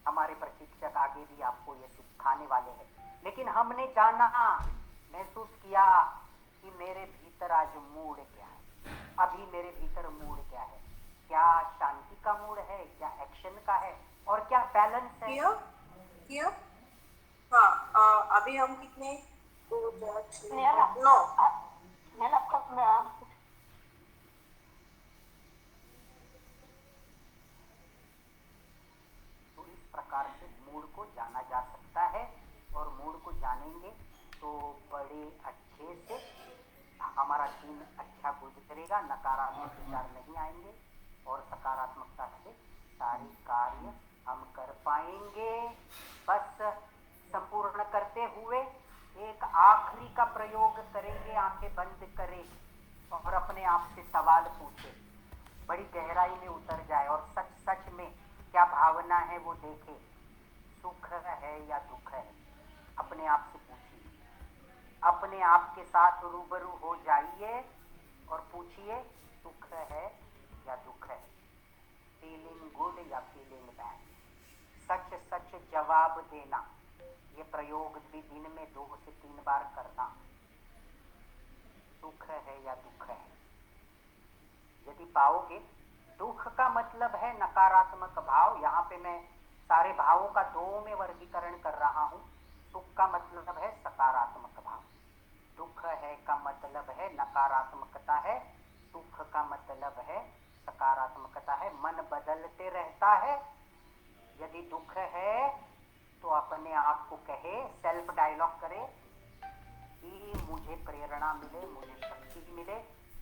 हमारे प्रशिक्षक आगे भी आपको ये सिखाने वाले हैं। लेकिन हमने जाना, महसूस किया कि मेरे भीतर आज मूड क्या है, अभी मेरे भीतर मूड क्या है, क्या शांति का मूड है, क्या एक्शन का है, और क्या बैलेंस है। किया हाँ, अभी हम कितने स्नेहल नो स्नेहल आपका तो इस प्रकार से मूड को जाना जा सकता है, और मूड को जानेंगे तो बड़े अच्छे से हमारा दिन अच्छा गुजरेगा, नकारात्मक विचार नहीं आएंगे और सकारात्मकता से सारे कार्य हम कर पाएंगे। बस संपूर्ण करते हुए एक आखिरी का प्रयोग करेंगे, आंखें बंद करें और अपने आप से सवाल पूछे, बड़ी गहराई में उतर जाए और सच सच में क्या भावना है वो देखे, सुख है या दुख है, अपने आप से पूछिए, अपने आप के साथ रूबरू हो जाइए और पूछिए सुख है या दुख है, फीलिंग गुड या फीलिंग बैड। सच सच जवाब देना, ये प्रयोग भी दिन में 2 से 3 बार करना, सुख है या दुख है। यदि पाओगे, दुख का मतलब है नकारात्मक भाव, यहाँ पे मैं सारे भावों का 2 में वर्गीकरण कर रहा हूँ। सुख का मतलब है सकारात्मक भाव, दुख है का मतलब है नकारात्मकता है, सुख का मतलब है सकारात्मकता है। मन बदलते रहता है। यदि दुख है तो अपने आप को कहे, सेल्फ डायलॉग करे कि मुझे प्रेरणा मिले, मुझे शक्ति मिले,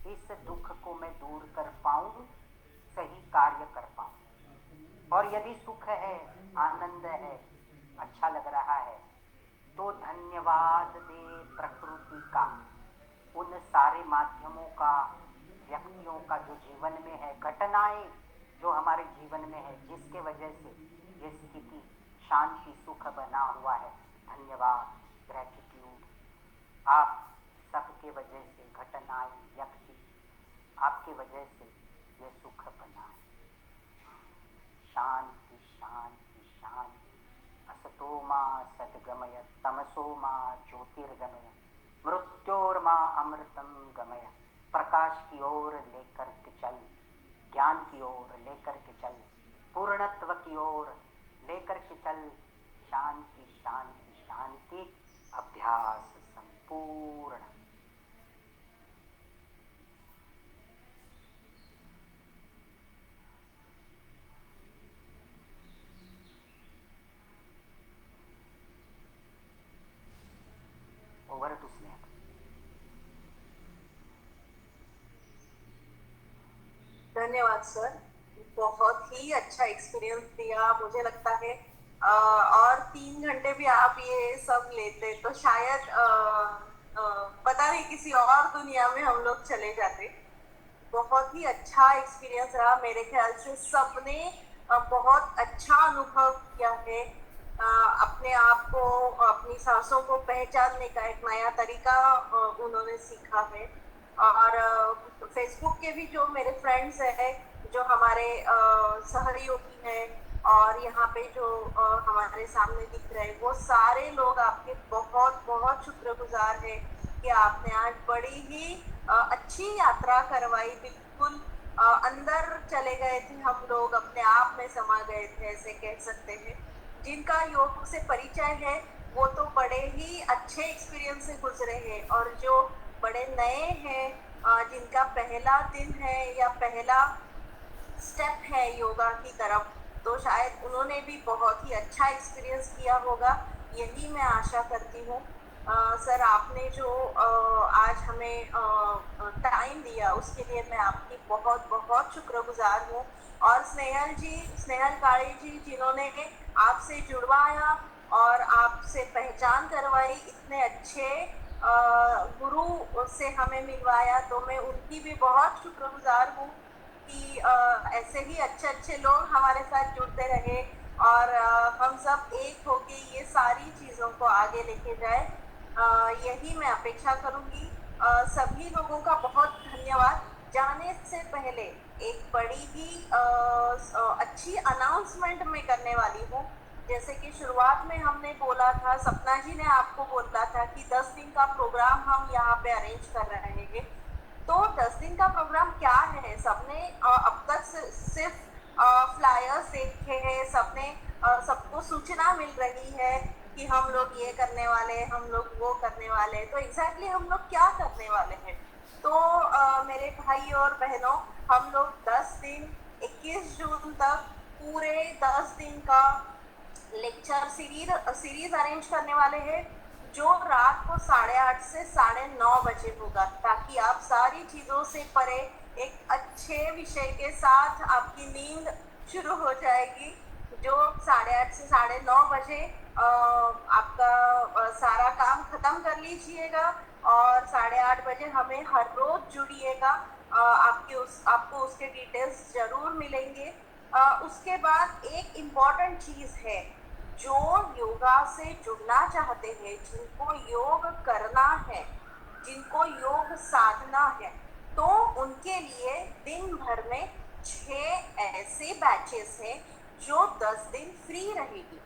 इस दुख को मैं दूर कर पाऊं, सही कार्य कर पाऊं। और यदि सुख है, आनंद है, अच्छा लग रहा है, तो धन्यवाद दे प्रकृति का, उन सारे माध्यमों का, व्यक्तियों का जो जीवन में है, घटनाएं जो हमारे जीवन में है, जिसके वजह से ये स्थिति शांति सुख बना हुआ है। धन्यवाद, ग्रेटिट्यूड। आप सबके वजह से, घटनाएं, व्यक्ति, आपके वजह से ये सुख बना है। शांति शांति शांति। असतो मा सद्गमय, तमसो मा ज्योतिर्गमय, मृत्योर्मा अमृतम गमय। प्रकाश की ओर लेकर के चल, ज्ञान की ओर लेकर के चल, पूर्णत्व की ओर लेकर के चल। शांति शांति शांति। अभ्यास संपूर्ण। ओवर टू स्नेह। धन्यवाद सर, बहुत ही अच्छा एक्सपीरियंस दिया। मुझे लगता है और 3 घंटे भी आप ये सब लेते तो शायद पता नहीं किसी और दुनिया में हम लोग चले जाते। बहुत ही अच्छा एक्सपीरियंस रहा। मेरे ख्याल से सबने बहुत अच्छा अनुभव किया है। अपने आप को, अपनी सांसों को पहचानने का एक नया तरीका उन्होंने सीखा है। और फेसबुक के भी जो मेरे फ्रेंड्स हैं, जो हमारे सहयोगी हैं और यहाँ पे जो हमारे सामने दिख रहे हैं, वो सारे लोग आपके बहुत बहुत शुक्रगुजार हैं कि आपने आज बड़ी ही अच्छी यात्रा करवाई। बिल्कुल अंदर चले गए थे हम लोग, अपने आप में समा गए थे, ऐसे कह सकते हैं। जिनका योग से परिचय है वो तो बड़े ही अच्छे एक्सपीरियंस से गुजरे हैं, और जो बड़े नए हैं, जिनका पहला दिन है या पहला स्टेप है योगा की तरफ, तो शायद उन्होंने भी बहुत ही अच्छा एक्सपीरियंस किया होगा, यही मैं आशा करती हूँ। सर, आपने जो आज हमें टाइम दिया उसके लिए मैं आपकी बहुत बहुत शुक्रगुजार हूँ। और स्नेहल काळे जी, जिन्होंने आपसे जुड़वाया और आपसे पहचान करवाई, इतने अच्छे गुरु से हमें मिलवाया, तो मैं उनकी भी बहुत शुक्रगुजार हूँ कि ऐसे ही अच्छे अच्छे लोग हमारे साथ जुड़ते रहे और हम सब एक होके ये सारी चीज़ों को आगे लेके जाए, यही मैं अपेक्षा करूँगी। सभी लोगों का बहुत धन्यवाद। जाने से पहले एक बड़ी ही अच्छी अनाउंसमेंट मैं करने वाली हूँ। जैसे कि शुरुआत में हमने बोला था, सपना जी ने आपको बोला था कि 10 दिन का प्रोग्राम हम यहाँ पे अरेंज कर रहे हैं। तो 10 दिन का प्रोग्राम क्या है? सबने अब तक सिर्फ फ्लायर्स देखे हैं, सबको सूचना मिल रही है कि हम लोग ये करने वाले हैं, हम लोग वो करने वाले हैं। तो एग्जैक्टली हम लोग क्या करने वाले हैं? तो मेरे भाई और बहनों, हम लोग 10 दिन 21 जून तक पूरे 10 दिन का लेक्चर सीरीज अरेंज करने वाले हैं, जो रात को 8:30 से 9:30 बजे होगा, ताकि आप सारी चीज़ों से परे एक अच्छे विषय के साथ आपकी नींद शुरू हो जाएगी। जो 8:30 से 9:30 बजे आपका सारा काम खत्म कर लीजिएगा और 8:30 बजे हमें हर रोज जुड़िएगा। आपको उसके डिटेल्स जरूर मिलेंगे। उसके बाद एक इम्पॉर्टेंट चीज़ है, जो योगा से जुड़ना चाहते हैं, जिनको योग करना है, जिनको योग साधना है, तो उनके लिए दिन भर में 6 ऐसे बैचेस हैं जो 10 दिन फ्री रहेगी।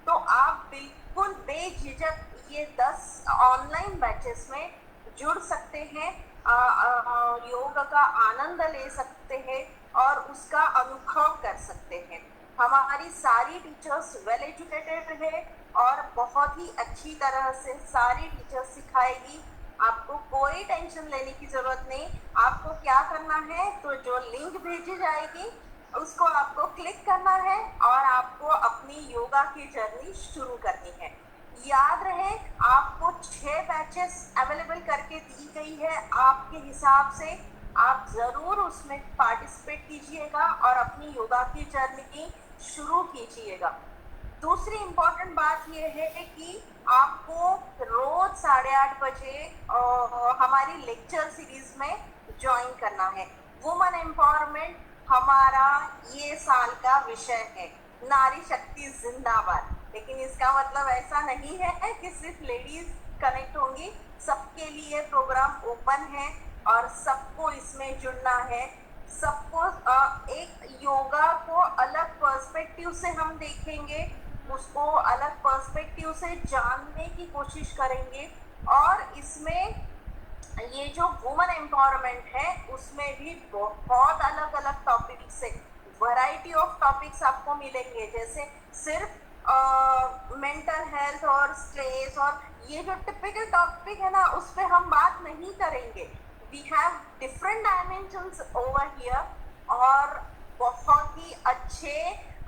तो आप बिल्कुल बेझिझक ये 10 ऑनलाइन बैचेस में जुड़ सकते हैं, योग का आनंद ले सकते हैं और उसका अनुभव कर सकते हैं। हमारी सारी टीचर्स वेल एजुकेटेड है और बहुत ही अच्छी तरह से सारी टीचर्स सिखाएगी। आपको कोई टेंशन लेने की जरूरत नहीं। आपको क्या करना है, तो जो लिंक भेजी जाएगी उसको आपको क्लिक करना है और आपको अपनी योगा की जर्नी शुरू करनी है। याद रहे, आपको 6 बैचेस अवेलेबल करके दी गई है। आपके हिसाब से आप ज़रूर उसमें पार्टिसिपेट कीजिएगा और अपनी योगा की जर्नी शुरू कीजिएगा। दूसरी इम्पॉर्टेंट बात यह है कि आपको रोज 8:30 बजे हमारी लेक्चर सीरीज में ज्वाइन करना है। वुमेन एम्पावरमेंट हमारा ये साल का विषय है, नारी शक्ति जिंदाबाद। लेकिन इसका मतलब ऐसा नहीं है कि सिर्फ लेडीज कनेक्ट होंगी। सबके लिए प्रोग्राम ओपन है और सबको इसमें जुड़ना है। सबको एक योगा को अलग पर्सपेक्टिव से हम देखेंगे, उसको अलग पर्सपेक्टिव से जानने की कोशिश करेंगे। और इसमें ये जो वुमेन एम्पावरमेंट है, उसमें भी बहुत अलग अलग टॉपिक्स से वैरायटी ऑफ टॉपिक्स आपको मिलेंगे। जैसे सिर्फ मेंटल हेल्थ और स्ट्रेस और ये जो टिपिकल टॉपिक है ना, उस पर हम बात नहीं करेंगे। We have different dimensions over here और बहुत ही अच्छे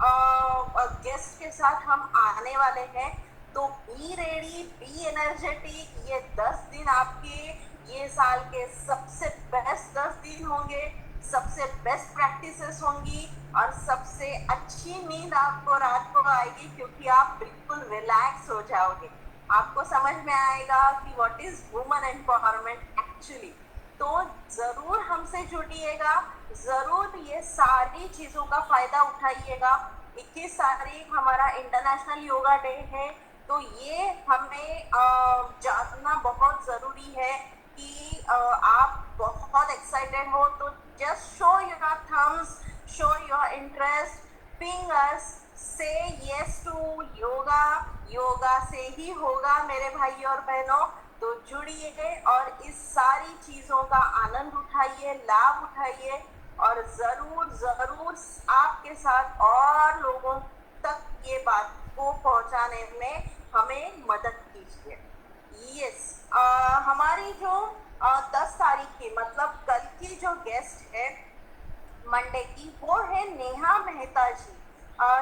गेस्ट के साथ हम आने वाले हैं। तो बी रेडी, बी एनर्जेटिक। ये 10 दिन आपके ये साल के सबसे बेस्ट 10 दिन होंगे, सबसे बेस्ट प्रैक्टिसेस होंगी और सबसे अच्छी नींद आपको रात को आएगी, क्योंकि आप बिल्कुल रिलैक्स हो जाओगे। आपको समझ में आएगा कि what is women empowerment actually. तो ज़रूर हमसे जुड़िएगा, ज़रूर ये सारी चीज़ों का फ़ायदा उठाइएगा। 21 तारीख हमारा इंटरनेशनल योगा डे है, तो ये हमें जानना बहुत ज़रूरी है कि आप बहुत एक्साइटेड हो। तो just show your thumbs, show your interest, ping us, say yes to yoga. Yoga से ही होगा मेरे भाई और बहनों। तो जुड़िए और इस सारी चीज़ों का आनंद उठाइए, लाभ उठाइए और ज़रूर ज़रूर आपके साथ और लोगों तक ये बात को पहुंचाने में हमें मदद कीजिए। यस, हमारी जो 10 तारीख की मतलब कल की जो गेस्ट है मंडे की, वो है नेहा मेहता जी।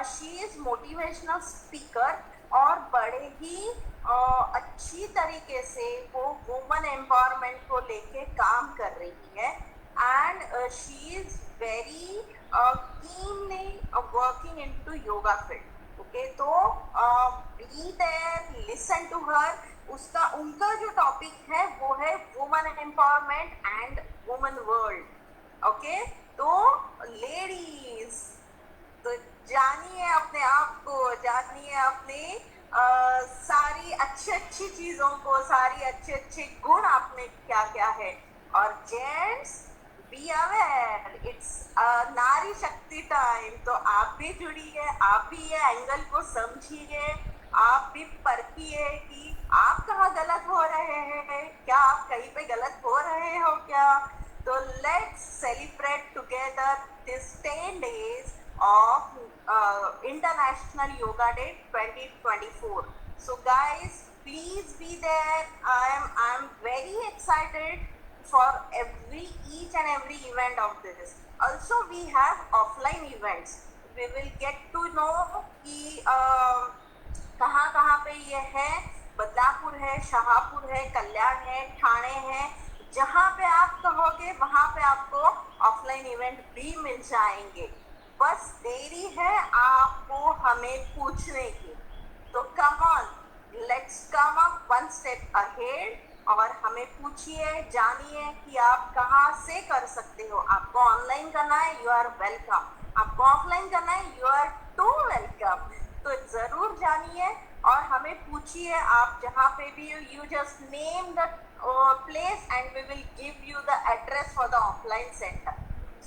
शी इज़ मोटिवेशनल स्पीकर और बड़े ही अच्छी तरीके से वो वुमेन एम्पावरमेंट को लेके काम कर रही है। And she is very keenly working into yoga field. Okay, तो be there, listen to her. उनका जो टॉपिक है वो है women empowerment and women world. Okay, तो लेडीज, तो जानिए अपने आप को, जानिए अपनी सारी अच्छी चीज़ों को, सारी अच्छे गुण आपने क्या क्या है। और जेंट्स, बी अवेयर, इट्स नारी शक्ति टाइम। तो आप भी जुड़िए, आप भी ये एंगल को समझिए, आप भी परखिए कि आप कहाँ गलत हो रहे हैं, क्या आप कहीं पे गलत हो रहे हो क्या। तो let's celebrate together this 10 days of International Yoga Day 2024. So guys, please be there. I'm very excited for each and every event of this. Also, we have offline events. We will get to know कि कहाँ कहाँ पे ये है. बदलापुर है, शाहपुर है, कल्याण है, ठाणे है. जहाँ पे आप कहोगे वहाँ पे आपको ऑफलाइन इवेंट भी मिल जाएंगे. बस देरी है आपको हमें पूछने की. तो come on, let's come up one step ahead और हमें पूछिए, जानिए कि आप कहाँ से कर सकते हो. आपको ऑनलाइन करना है, यू आर वेलकम. आपको ऑफलाइन करना है, यू आर टू वेलकम. तो जरूर जानिए और हमें पूछिए. आप जहाँ पे भी you just name the place and we will give you the address for the offline centre.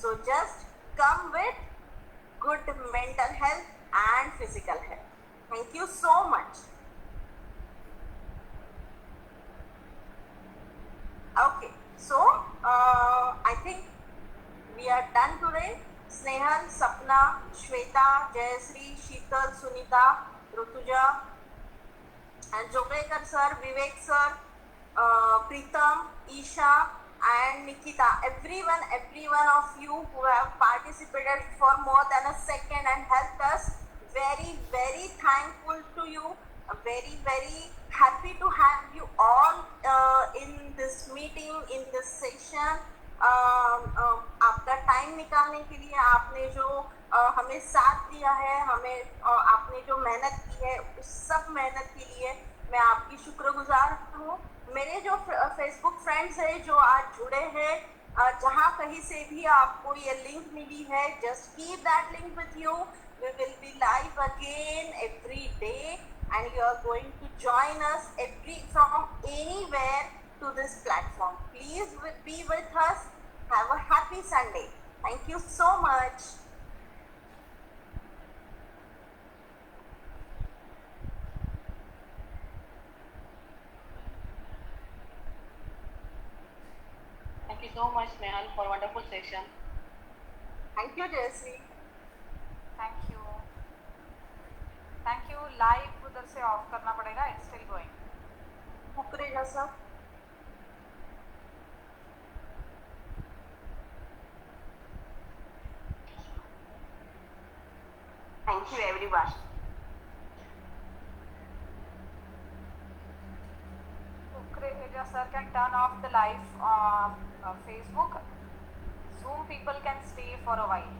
So just come with good mental health and physical health. Thank you so much. Okay, so I think we are done today. Snehal, Sapna, Shweta, Jayasri, Sheetal, Sunita, Rutuja, and Jogrekar sir, Vivek sir, Pritam, Isha, and Nikita, every one of you who have participated for more than a second and helped us, very very thankful to you. Very happy to have you all in this meeting, in this session. आपका टाइम निकालने के लिए आपने जो हमें साथ दिया है, हमें आपने जो मेहनत की है, उस सब मेहनत के लिए मैं आपकी शुक्रगुजार हूँ. मेरे जो फेसबुक फ्रेंड्स हैं जो आज जुड़े हैं, जहाँ कहीं से भी आपको ये लिंक मिली है, just keep that link with you. We will be live again every day and you are going to join us from anywhere to this platform. Please be with us. Have a happy Sunday. Thank you so much. Thank you so much, Snehal, for a wonderful session. Thank you, Jayasri. Thank you. Thank you. Live उधर से ऑफ करना पड़ेगा. It's still going. Kukreja sir. Thank you everyone. Kukreja sir can turn off the live Facebook. Zoom people can stay for a while.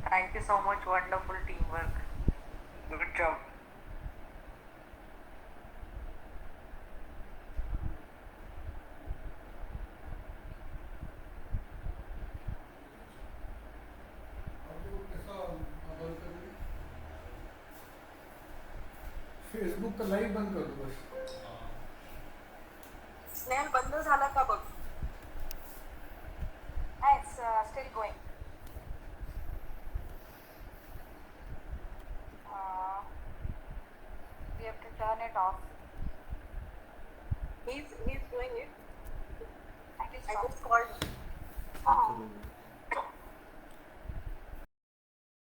Thank you so much. Wonderful teamwork. Good job. Facebook का लाईव्ह बंद कर दो बस. स्नेहल बंद झाला का बघ. It's still going. We have to turn it off. He's doing it.